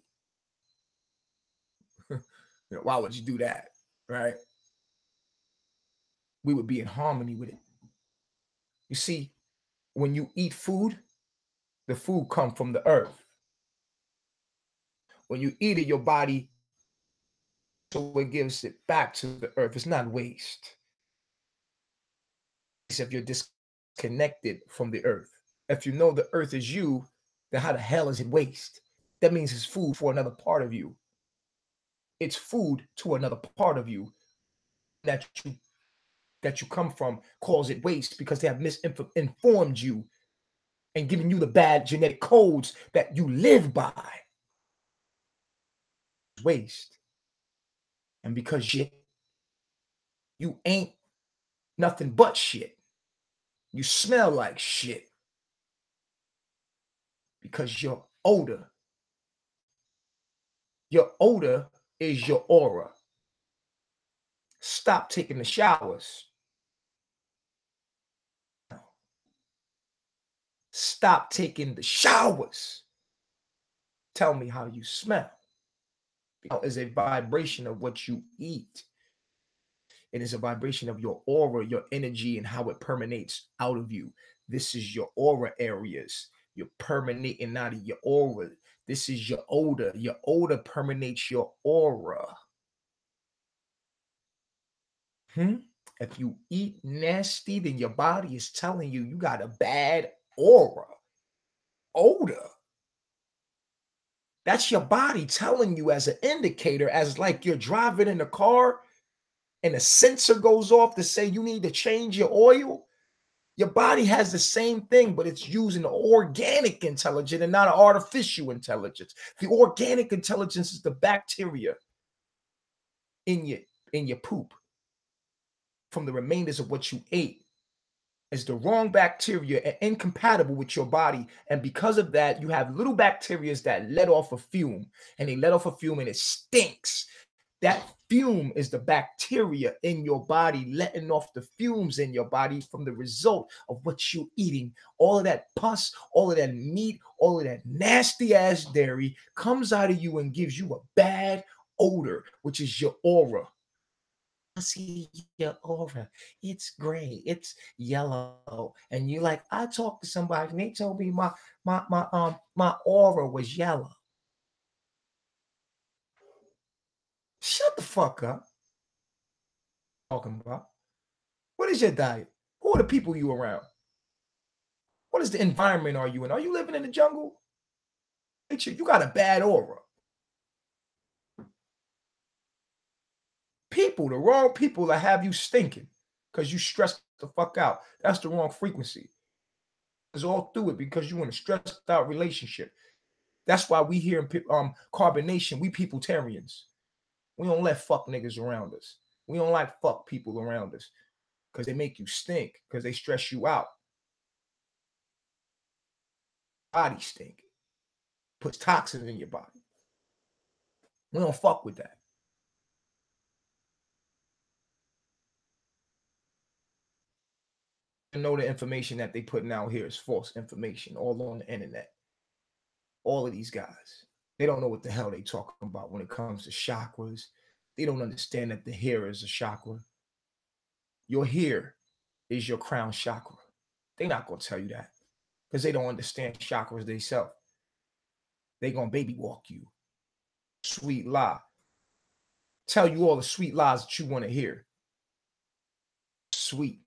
Why would you do that? Right? We would be in harmony with it. You see, when you eat food, the food comes from the earth. When you eat it, your body, so it gives it back to the earth. It's not waste. Except you're disconnected from the earth. If you know the earth is you, then how the hell is it waste? That means it's food for another part of you. It's food to another part of you that you come from calls it waste because they have misinformed you and given you the bad genetic codes that you live by. Waste. And because shit, you ain't nothing but shit. You smell like shit because your odor. Your odor is your aura. Stop taking the showers. Stop taking the showers. Tell me how you smell. It's a vibration of what you eat. It is a vibration of your aura, your energy, and how it permeates out of you. This is your aura areas. You're permeating out of your aura. This is your odor. Your odor permeates your aura. If you eat nasty, then your body is telling you you got a bad aura. Odor. That's your body telling you as an indicator, as like you're driving in a car and a sensor goes off to say you need to change your oil. Your body has the same thing, but it's using organic intelligence and not artificial intelligence. The organic intelligence is the bacteria in your poop from the remainders of what you ate. Is the wrong bacteria and incompatible with your body. And because of that, you have little bacteria that let off a fume, and they let off a fume and it stinks. That fume is the bacteria in your body letting off the fumes in your body from the result of what you're eating. All of that pus, all of that meat, all of that nasty ass dairy comes out of you and gives you a bad odor, which is your aura. I see your aura. It's gray. It's yellow. And you like, I talked to somebody and they told me my aura was yellow. Shut the fuck up. Talking about. What is your diet? Who are the people you around? What is the environment are you in? Are you living in the jungle? You got a bad aura. People, the wrong people that have you stinking because you stressed the fuck out. That's the wrong frequency. It's all through it because you in a stressed out relationship. That's why we here in Carbonation, we peopletarians. We don't let fuck niggas around us. We don't like fuck people around us because they make you stink, because they stress you out. Body stink. Puts toxins in your body. We don't fuck with that. You know the information that they putting out here is false information all on the internet. All of these guys. They don't know what the hell they talking about when it comes to chakras. They don't understand that the hair is a chakra. Your hair is your crown chakra. They're not going to tell you that because they don't understand chakras themselves. They going to baby walk you. Sweet lie. Tell you all the sweet lies that you want to hear. Sweet.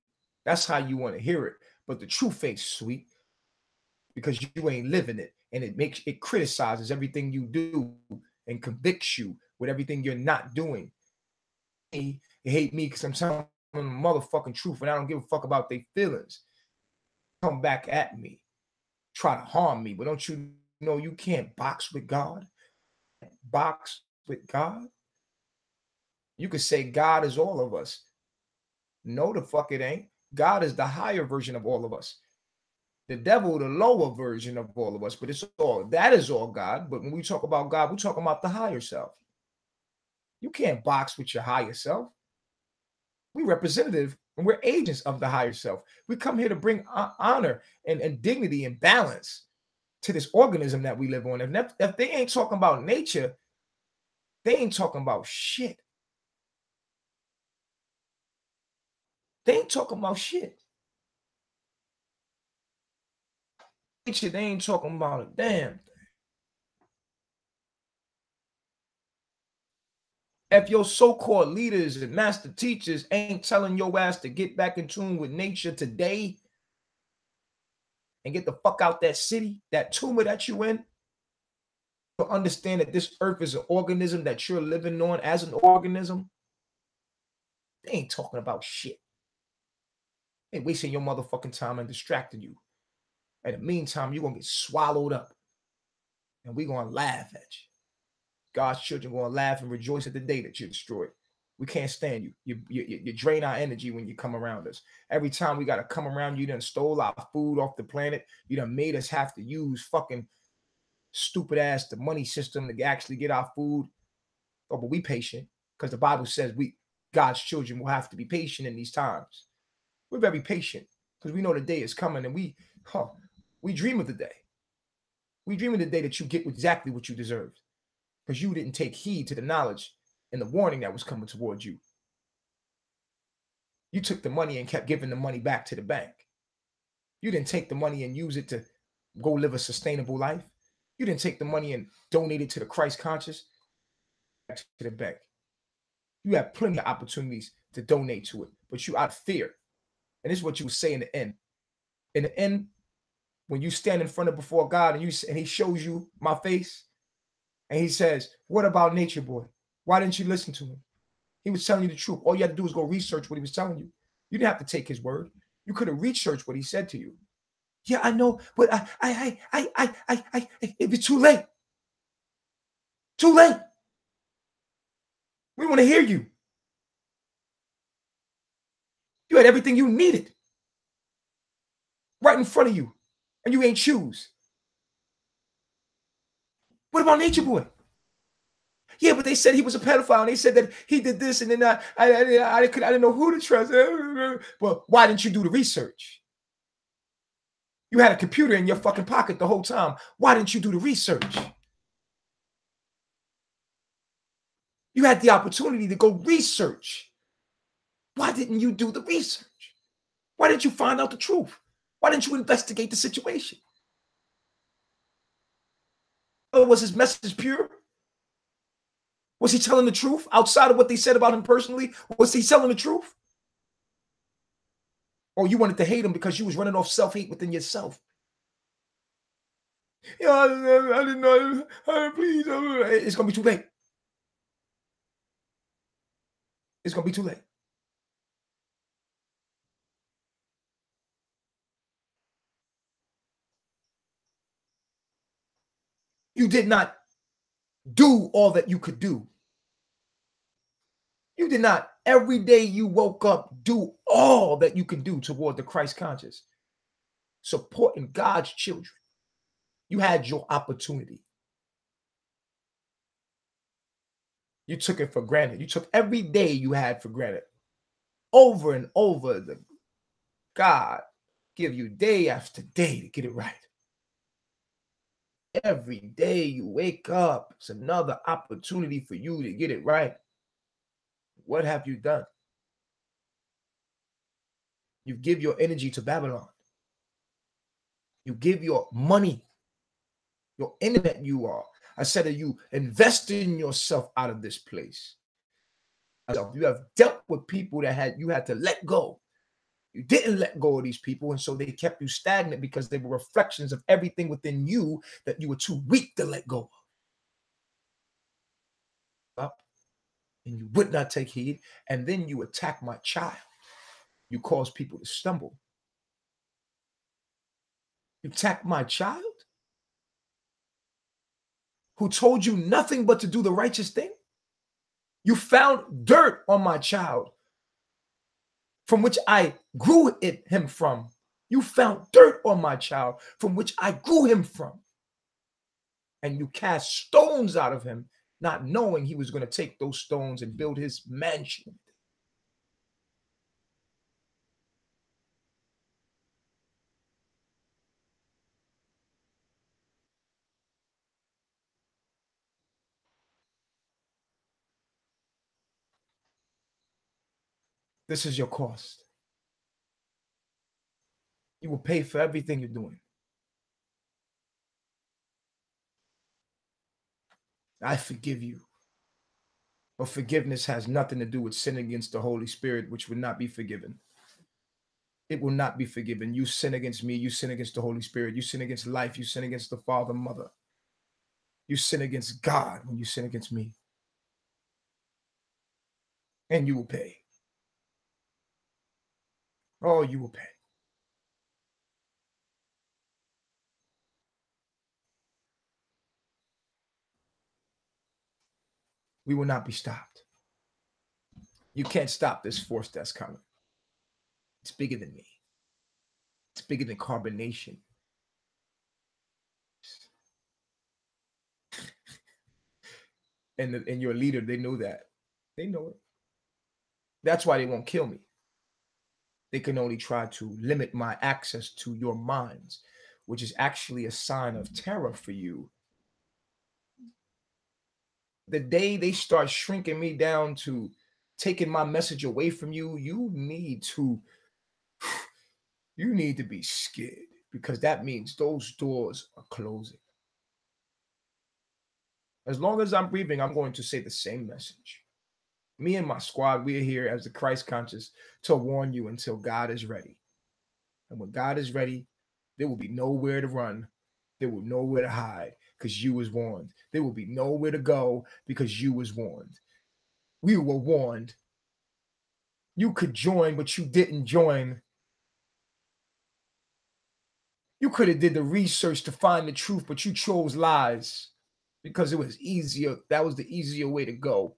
That's how you want to hear it. But the truth ain't sweet because you ain't living it. And it criticizes everything you do and convicts you with everything you're not doing. They hate me because I'm telling them the motherfucking truth and I don't give a fuck about their feelings. Come back at me. Try to harm me. But don't you know you can't box with God? Box with God? You could say God is all of us. No, the fuck it ain't. God is the higher version of all of us. The devil, the lower version of all of us. But it's all, that is all God. But when we talk about God, we're talking about the higher self. You can't box with your higher self. We're representative and we're agents of the higher self. We come here to bring honor and dignity and balance to this organism that we live on. If they ain't talking about nature, they ain't talking about shit. They ain't talking about shit. Nature, they ain't talking about a damn thing. If your so-called leaders and master teachers ain't telling your ass to get back in tune with nature today and get the fuck out that city, that tumor that you in, to understand that this earth is an organism that you're living on as an organism, they ain't talking about shit. They wasting your motherfucking time and distracting you. In the meantime, you're going to get swallowed up. And we're going to laugh at you. God's children going to laugh and rejoice at the day that you're destroyed. We can't stand you. You drain our energy when you come around us. Every time we got to come around, you done stole our food off the planet. You done made us have to use fucking stupid ass the money system to actually get our food. Oh, but we patient because the Bible says God's children will have to be patient in these times. We're very patient because we know the day is coming and we dream of the day. We dream of the day that you get exactly what you deserved because you didn't take heed to the knowledge and the warning that was coming towards you. You took the money and kept giving the money back to the bank. You didn't take the money and use it to go live a sustainable life. You didn't take the money and donate it to the Christ conscious, back to the bank. You have plenty of opportunities to donate to it, but you out of fear. And this is what you would say in the end. In the end, when you stand in front of before God and he shows you my face and he says, what about nature, boy? Why didn't you listen to him? He was telling you the truth. All you had to do was go research what he was telling you. You didn't have to take his word. You could have researched what he said to you. Yeah, I know, but it was too late. Too late. We want to hear you. You had everything you needed right in front of you, and you ain't choose. What about Nature Boy? Yeah, but they said he was a pedophile, and they said that he did this, and then I didn't know who to trust. Well, why didn't you do the research? You had a computer in your fucking pocket the whole time. Why didn't you do the research? You had the opportunity to go research Why didn't you do the research? Why didn't you find out the truth? Why didn't you investigate the situation? Was his message pure? Was he telling the truth outside of what they said about him personally? Was he telling the truth? Or you wanted to hate him because you was running off self-hate within yourself? Yeah, I didn't know. Please, it's gonna be too late. It's gonna be too late. You did not do all that you could do. You did not, every day you woke up, do all that you can do toward the Christ conscious, supporting God's children. You had your opportunity. You took it for granted. You took every day you had for granted. Over and over, the God give you day after day to get it right. Every day you wake up, it's another opportunity for you to get it right. What have you done? You give your energy to Babylon. You give your money, your internet you are. I said that you invest in yourself out of this place. You have dealt with people that you had to let go. You didn't let go of these people, and so they kept you stagnant because they were reflections of everything within you that you were too weak to let go of. And you would not take heed, and then you attack my child. You cause people to stumble. You attack my child who told you nothing but to do the righteous thing. You found dirt on my child from which I grew him from. You found dirt on my child from which I grew him from. And you cast stones out of him, not knowing he was going to take those stones and build his mansion. This is your cost. You will pay for everything you're doing. I forgive you. But forgiveness has nothing to do with sin against the Holy Spirit, which would not be forgiven. It will not be forgiven. You sin against me, you sin against the Holy Spirit, you sin against life, you sin against the Father, Mother. You sin against God when you sin against me. And you will pay. Oh, you will pay. We will not be stopped. You can't stop this force that's coming. It's bigger than me. It's bigger than carbonation. And your leader, they know that. They know it. That's why they won't kill me. They can only try to limit my access to your minds, which is actually a sign of terror for you. The day they start shrinking me down to taking my message away from you, you need to be scared, because that means those doors are closing. As long as I'm breathing, I'm going to say the same message. Me and my squad, we're here as the Christ conscious to warn you until God is ready. And when God is ready, there will be nowhere to run. There will be nowhere to hide because you was warned. There will be nowhere to go because you was warned. We were warned. You could join, but you didn't join. You could have did the research to find the truth, but you chose lies because it was easier. That was the easier way to go.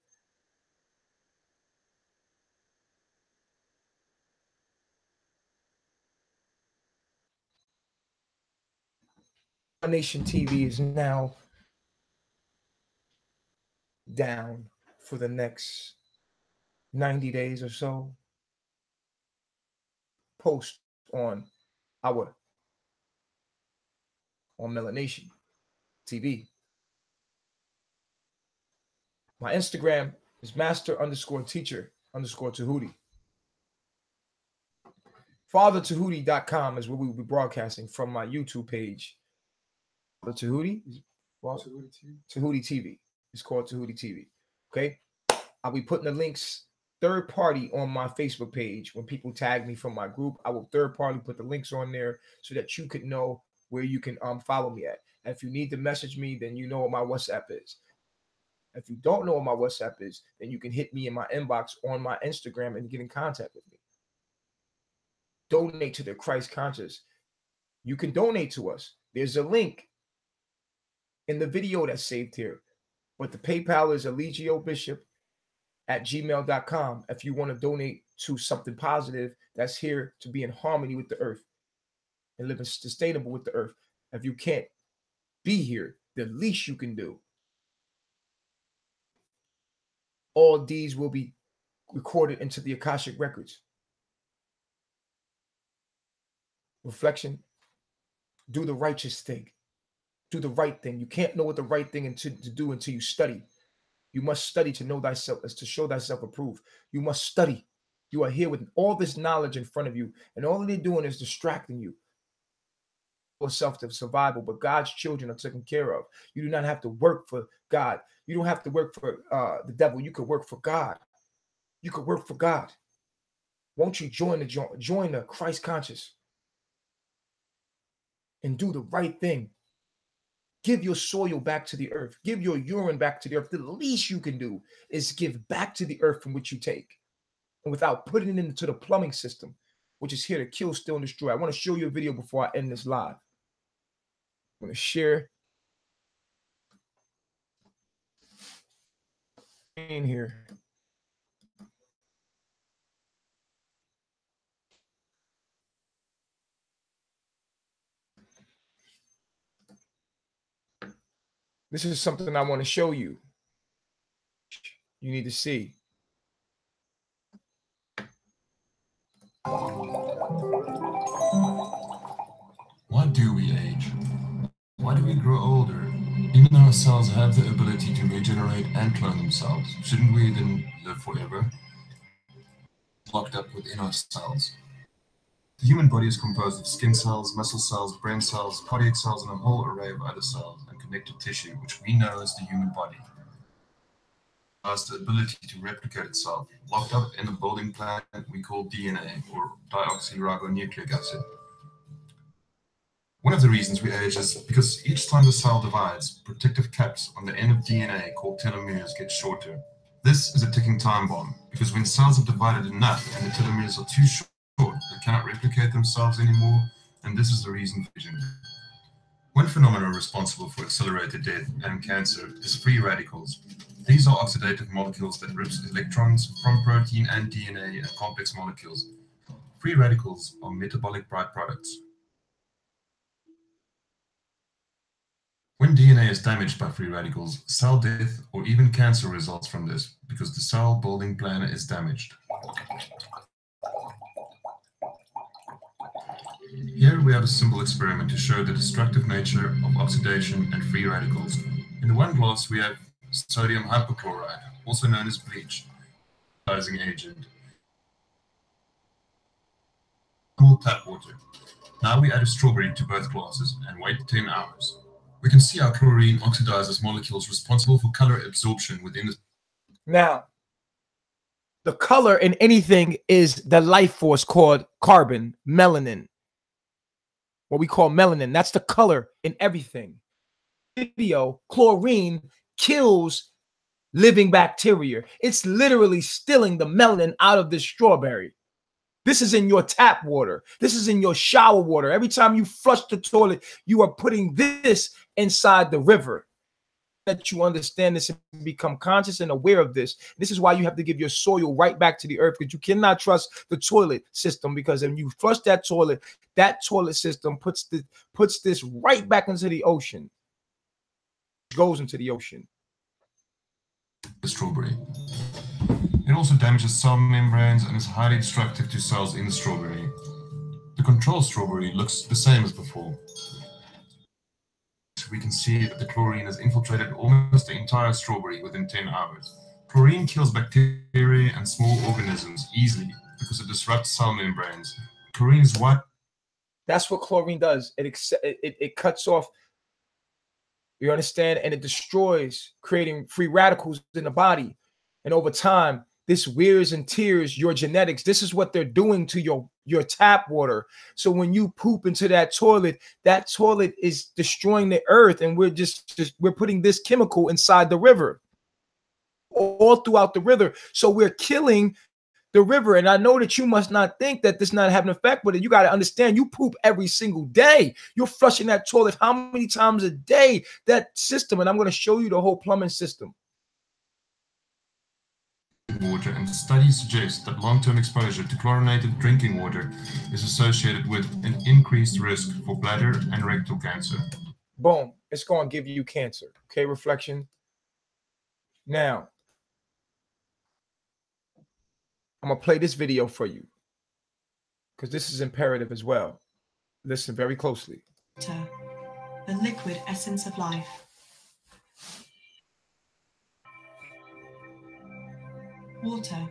Nation TV is now down for the next 90 days or so. Post on our on Melanation TV. My Instagram is master_teacher_Tehuti. FatherTehuti.com is where we will be broadcasting from my YouTube page. Father Tehuti? Well, Tehuti TV. It's called Tehuti TV. Okay? I'll be putting the links third party on my Facebook page. When people tag me from my group, I will third party put the links on there so that you could know where you can follow me at. And if you need to message me, then you know what my WhatsApp is. If you don't know what my WhatsApp is, then you can hit me in my inbox on my Instagram and get in contact with me. Donate to the Christ Conscious. You can donate to us. There's a link in the video that's saved here. But the PayPal is allegiobishop@gmail.com if you want to donate to something positive that's here to be in harmony with the earth and living sustainable with the earth. If you can't be here, the least you can do. All these will be recorded into the Akashic records. Reflection. Do the righteous thing. Do the right thing. You can't know what the right thing to do until you study. You must study to know thyself, as to show thyself approved. You must study. You are here with all this knowledge in front of you, and all they're doing is distracting you for self-survival. But God's children are taken care of. You do not have to work for God. You don't have to work for the devil. You could work for God. You could work for God. Won't you join the Christ conscious and do the right thing? Give your soil back to the earth. Give your urine back to the earth. The least you can do is give back to the earth from which you take, and without putting it into the plumbing system, which is here to kill, steal, and destroy. I want to show you a video before I end this live. I'm going to share in here. This is something I want to show you. You need to see. Why do we age? Why do we grow older? Even though our cells have the ability to regenerate and clone themselves, shouldn't we then live forever? Locked up within our cells. The human body is composed of skin cells, muscle cells, brain cells, cardiac cells, and a whole array of other cells and connective tissue, which we know as the human body. It has the ability to replicate itself, locked up in a building plant we call DNA, or deoxyribonucleic acid. One of the reasons we age is because each time the cell divides, protective caps on the end of DNA called telomeres get shorter. This is a ticking time bomb, because when cells have divided enough and the telomeres are too short, they cannot replicate themselves anymore, and this is the reason for aging. One phenomenon responsible for accelerated death and cancer is free radicals. These are oxidative molecules that rip electrons from protein and DNA and complex molecules. Free radicals are metabolic byproducts. When DNA is damaged by free radicals, cell death or even cancer results from this because the cell building plan is damaged. Here we have a simple experiment to show the destructive nature of oxidation and free radicals. In the one glass we have sodium hypochlorite, also known as bleach, oxidizing agent. Cool tap water. Now we add a strawberry to both glasses and wait 10 hours. We can see how chlorine oxidizes molecules responsible for color absorption within the... Now, the color in anything is the life force called carbon, melanin. What we call melanin. That's the color in everything. Video, chlorine kills living bacteria. It's literally stealing the melanin out of this strawberry. This is in your tap water. This is in your shower water. Every time you flush the toilet, you are putting this inside the river. That you understand this and become conscious and aware of this. This is why you have to give your soil right back to the earth, because you cannot trust the toilet system, because when you flush that toilet system puts this right back into the ocean. It goes into the ocean. The strawberry. It also damages cell membranes and is highly destructive to cells in the strawberry. The control strawberry looks the same as before. We can see that the chlorine has infiltrated almost the entire strawberry within 10 hours. Chlorine kills bacteria and small organisms easily because it disrupts cell membranes. Chlorine is what? That's what chlorine does. It cuts off, you understand, and it destroys, creating free radicals in the body. And over time, this wears and tears your genetics. This is what they're doing to your tap water. So when you poop into that toilet is destroying the earth, and we're putting this chemical inside the river, all throughout the river. So we're killing the river. And I know that you must not think that this not having an effect with it. You got to understand, you poop every single day. You're flushing that toilet how many times a day? That system, and I'm going to show you the whole plumbing system. Water, and studies suggest that long-term exposure to chlorinated drinking water is associated with an increased risk for bladder and rectal cancer. Boom. It's going to give you cancer. Okay, reflection. Now, I'm going to play this video for you because this is imperative as well. Listen very closely. The liquid essence of life. Water,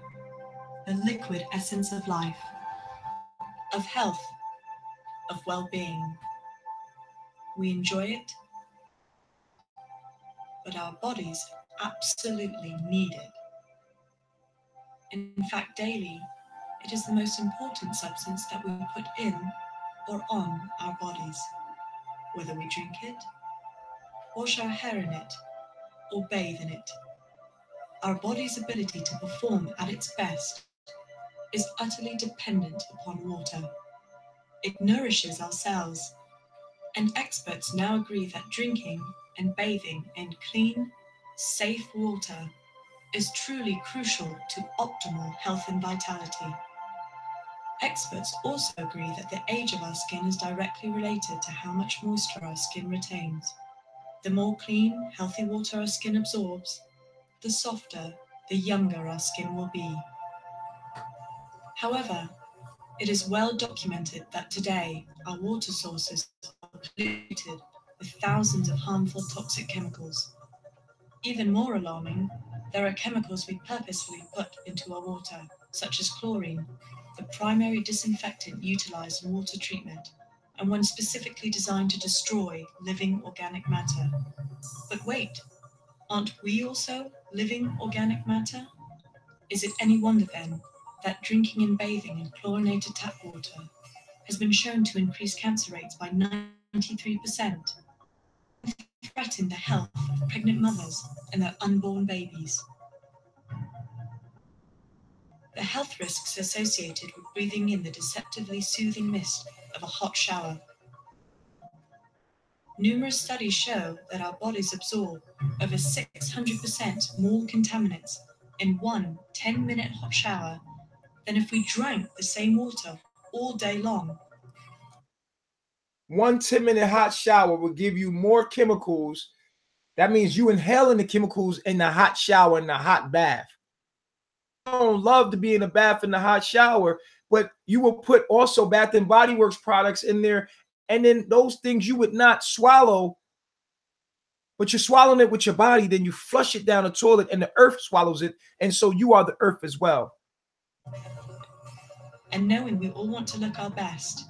the liquid essence of life, of health, of well-being. We enjoy it, but our bodies absolutely need it. In fact, daily, it is the most important substance that we put in or on our bodies, whether we drink it, wash our hair in it, or bathe in it. Our body's ability to perform at its best is utterly dependent upon water. It nourishes our cells, and experts now agree that drinking and bathing in clean, safe water is truly crucial to optimal health and vitality. Experts also agree that the age of our skin is directly related to how much moisture our skin retains. The more clean, healthy water our skin absorbs, the softer, the younger our skin will be. However, it is well documented that today our water sources are polluted with thousands of harmful toxic chemicals. Even more alarming, there are chemicals we purposefully put into our water, such as chlorine, the primary disinfectant utilized in water treatment, and one specifically designed to destroy living organic matter. But wait, aren't we also living organic matter? Is it any wonder then that drinking and bathing in chlorinated tap water has been shown to increase cancer rates by 93%, threaten the health of pregnant mothers and their unborn babies? The health risks associated with breathing in the deceptively soothing mist of a hot shower. Numerous studies show that our bodies absorb over 600% more contaminants in one 10-minute hot shower than if we drank the same water all day long. One 10-minute hot shower will give you more chemicals. That means you inhaling the chemicals in the hot shower, in the hot bath. I don't love to be in a bath in the hot shower, but you will put also Bath and Body Works products in there, and then those things you would not swallow, but you're swallowing it with your body, then you flush it down the toilet and the earth swallows it, and so you are the earth as well. And knowing we all want to look our best,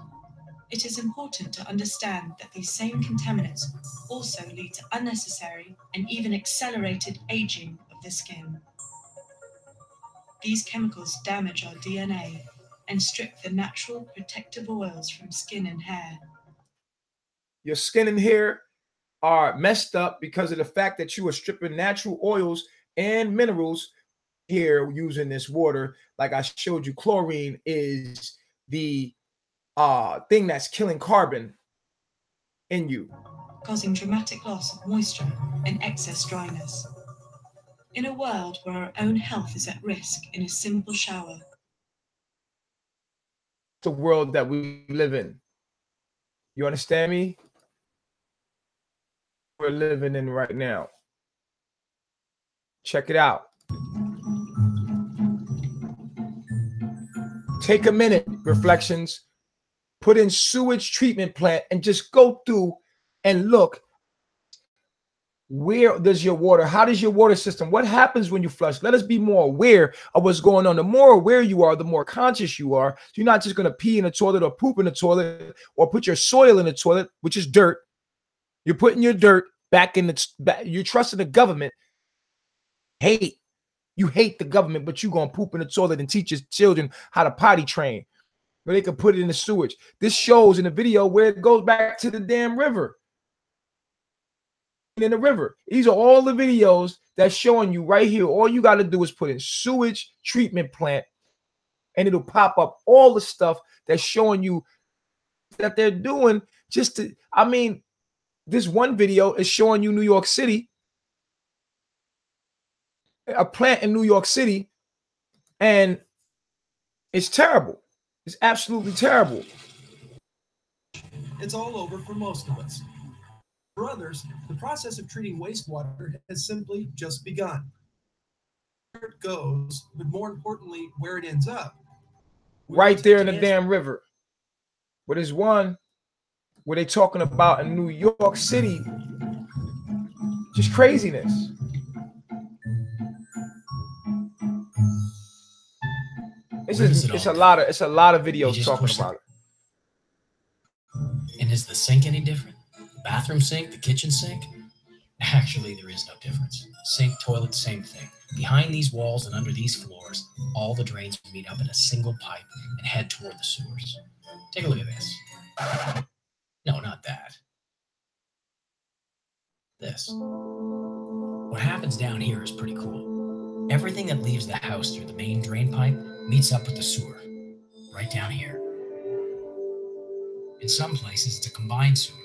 it is important to understand that these same contaminants also lead to unnecessary and even accelerated aging of the skin. These chemicals damage our DNA and strip the natural protective oils from skin and hair. Your skin and hair are messed up because of the fact that you are stripping natural oils and minerals here using this water. Like I showed you, chlorine is the thing that's killing carbon in you, causing dramatic loss of moisture and excess dryness. In a world where our own health is at risk in a simple shower. The world that we live in. You understand me? We're living in right now. Check it out. Take a minute, reflections. Put in sewage treatment plant and just go through and look. Where does your water, how does your water system, what happens when you flush? Let us be more aware of what's going on. The more aware you are, the more conscious you are. So you're not just going to pee in the toilet or poop in the toilet or put your soil in the toilet, which is dirt. You're putting your dirt back in the, you're trusting the government. You hate the government, but you're going to poop in the toilet and teach your children how to potty train, where they can put it in the sewage. This shows in the video where it goes back to the damn river. In the river. These are all the videos that's showing you right here. All you got to do is put in sewage treatment plant, and it'll pop up all the stuff that's showing you that they're doing just to, I mean, this one video is showing you New York City, a plant in New York City, and it's terrible. It's absolutely terrible. It's all over for most of us. For others, the process of treating wastewater has simply just begun. Where it goes, but more importantly, where it ends up. Right there in the damn river. But there's one where they're talking about in New York City, just craziness. It's a lot of videos talking about it. And is the sink any different? The bathroom sink, the kitchen sink? Actually, there is no difference. Sink, toilet, same thing. Behind these walls and under these floors, all the drains meet up in a single pipe and head toward the sewers. Take a look at this. No, not that. This. What happens down here is pretty cool. Everything that leaves the house through the main drain pipe meets up with the sewer, right down here. In some places, it's a combined sewer,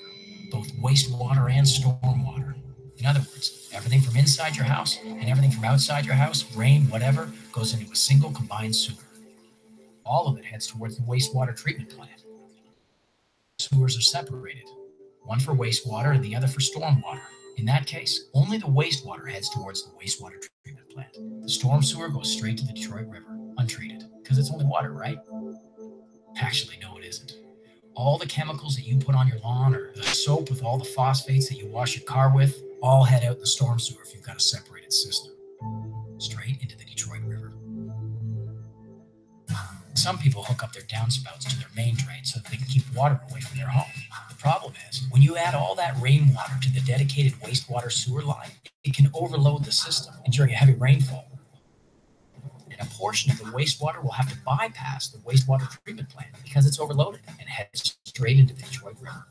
both wastewater and stormwater. In other words, everything from inside your house and everything from outside your house, rain, whatever, goes into a single combined sewer. All of it heads towards the wastewater treatment plant. Sewers are separated, one for wastewater and the other for stormwater. In that case, only the wastewater heads towards the wastewater treatment plant. The storm sewer goes straight to the Detroit River, untreated, because it's only water, right? Actually, no, it isn't. All the chemicals that you put on your lawn or the soap with all the phosphates that you wash your car with all head out in the storm sewer if you've got a separated system. Straight into the Detroit River. Some people hook up their downspouts to their main drain so that they can keep water away from their home. The problem is, when you add all that rainwater to the dedicated wastewater sewer line, it can overload the system and during a heavy rainfall. And a portion of the wastewater will have to bypass the wastewater treatment plant because it's overloaded and head straight into the Detroit River.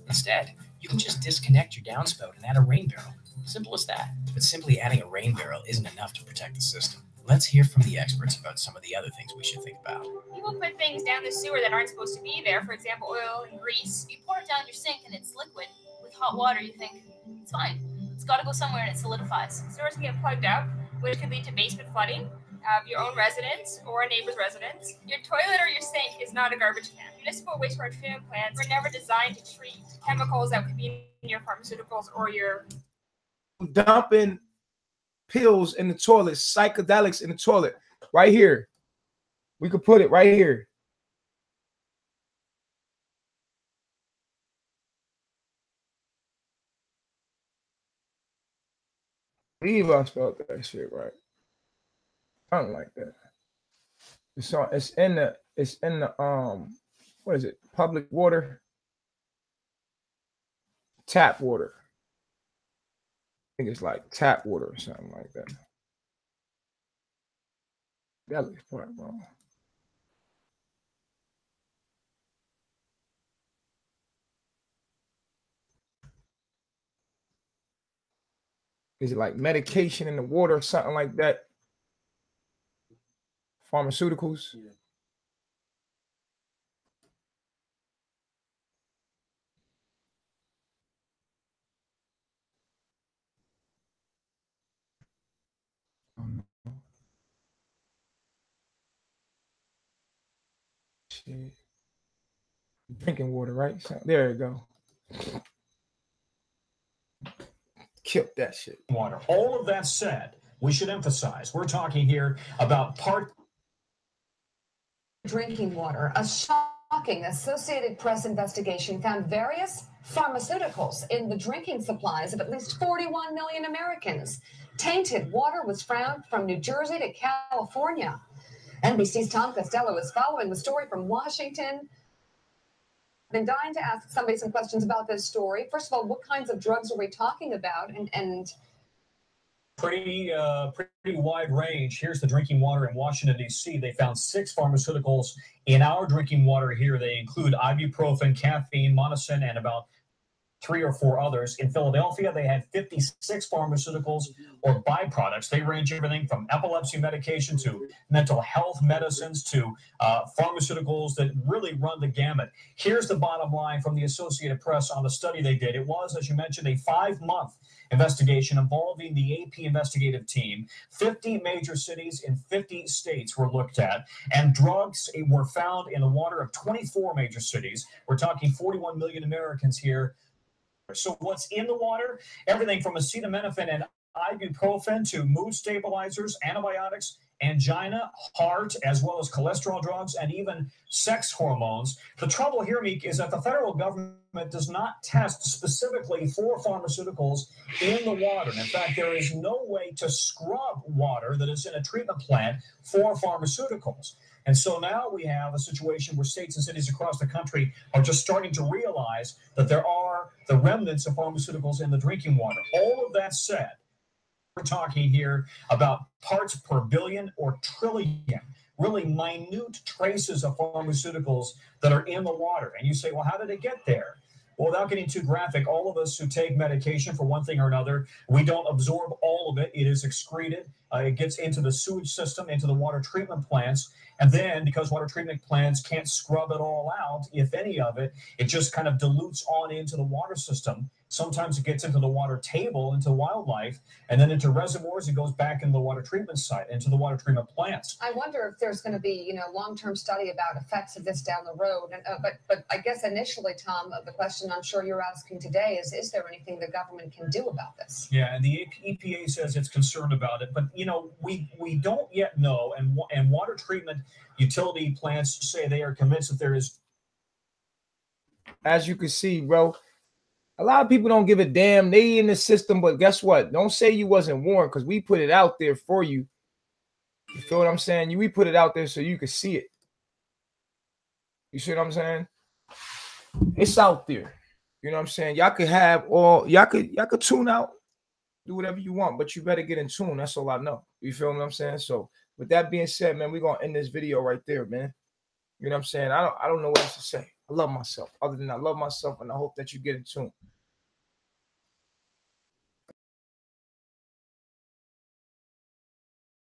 Instead, you can just disconnect your downspout and add a rain barrel. Simple as that. But simply adding a rain barrel isn't enough to protect the system. Let's hear from the experts about some of the other things we should think about. People put things down the sewer that aren't supposed to be there. For example, oil and grease. You pour it down your sink and it's liquid. With hot water, you think, it's fine. It's got to go somewhere and it solidifies. Sewers can get plugged up, which could lead to basement flooding of your own residence or a neighbor's residence. Your toilet or your sink is not a garbage can. Municipal wastewater treatment plants were never designed to treat chemicals that could be in your pharmaceuticals or your... Dumping pills in the toilet, psychedelics in the toilet, right here. We could put it right here. I believe I spelled that shit right. Something like that. It's in the what is it? Public water, tap water. I think it's like tap water or something like that. That looks quite wrong. Is it like medication in the water or something like that? Pharmaceuticals? Yeah. Shit. Drinking water, right? So, there you go. Killed that shit. Water. All of that said, we should emphasize we're talking here about drinking water. A shocking Associated Press investigation found various pharmaceuticals in the drinking supplies of at least 41 million Americans. Tainted water was found from New Jersey to California. NBC's Tom Costello is following the story from Washington. Been dying to ask somebody some questions about this story. First of all, what kinds of drugs are we talking about? And pretty wide range. Here's the drinking water in Washington, D.C. They found 6 pharmaceuticals in our drinking water here. They include ibuprofen, caffeine, monosin, and about 3 or 4 others. In Philadelphia, they had 56 pharmaceuticals or byproducts. They range everything from epilepsy medication to mental health medicines to pharmaceuticals that really run the gamut. Here's the bottom line from the Associated Press on the study they did. It was, as you mentioned, a 5-month investigation involving the AP investigative team. 50 major cities in 50 states were looked at, and drugs were found in the water of 24 major cities. We're talking 41 million Americans here. So what's in the water? Everything from acetaminophen and ibuprofen to mood stabilizers, antibiotics, angina, heart, as well as cholesterol drugs, and even sex hormones. The trouble here, Meek, is that the federal government does not test specifically for pharmaceuticals in the water. And in fact, there is no way to scrub water that is in a treatment plant for pharmaceuticals. And so now we have a situation where states and cities across the country are just starting to realize that there are the remnants of pharmaceuticals in the drinking water. All of that said, we're talking here about parts per billion or trillion, really minute traces of pharmaceuticals that are in the water. And you say, well, how did it get there? Well, without getting too graphic, all of us who take medication for one thing or another, we don't absorb all of it. It is excreted. It gets into the sewage system, into the water treatment plants. And then because water treatment plants can't scrub it all out, if any of it, it just kind of dilutes on into the water system. Sometimes it gets into the water table, into wildlife, and then into reservoirs. It goes back into the water treatment site, into the water treatment plants. I wonder if there's going to be, long-term study about effects of this down the road. And but I guess initially, Tom, the question I'm sure you're asking today is there anything the government can do about this? Yeah, and the EPA says it's concerned about it, but we don't yet know. And water treatment utility plants say they are convinced that there is. As you can see, bro. A lot of people don't give a damn. They in the system, but guess what? Don't say you wasn't warned, because we put it out there for you. You feel what I'm saying? We put it out there so you can see it. You see what I'm saying? It's out there. You know what I'm saying? Y'all could have all y'all could tune out, do whatever you want, but you better get in tune. That's all I know. You feel what I'm saying? So with that being said, man, we're gonna end this video right there, man. You know what I'm saying? I don't know what else to say. I love myself. Other than I love myself, and I hope that you get in tune.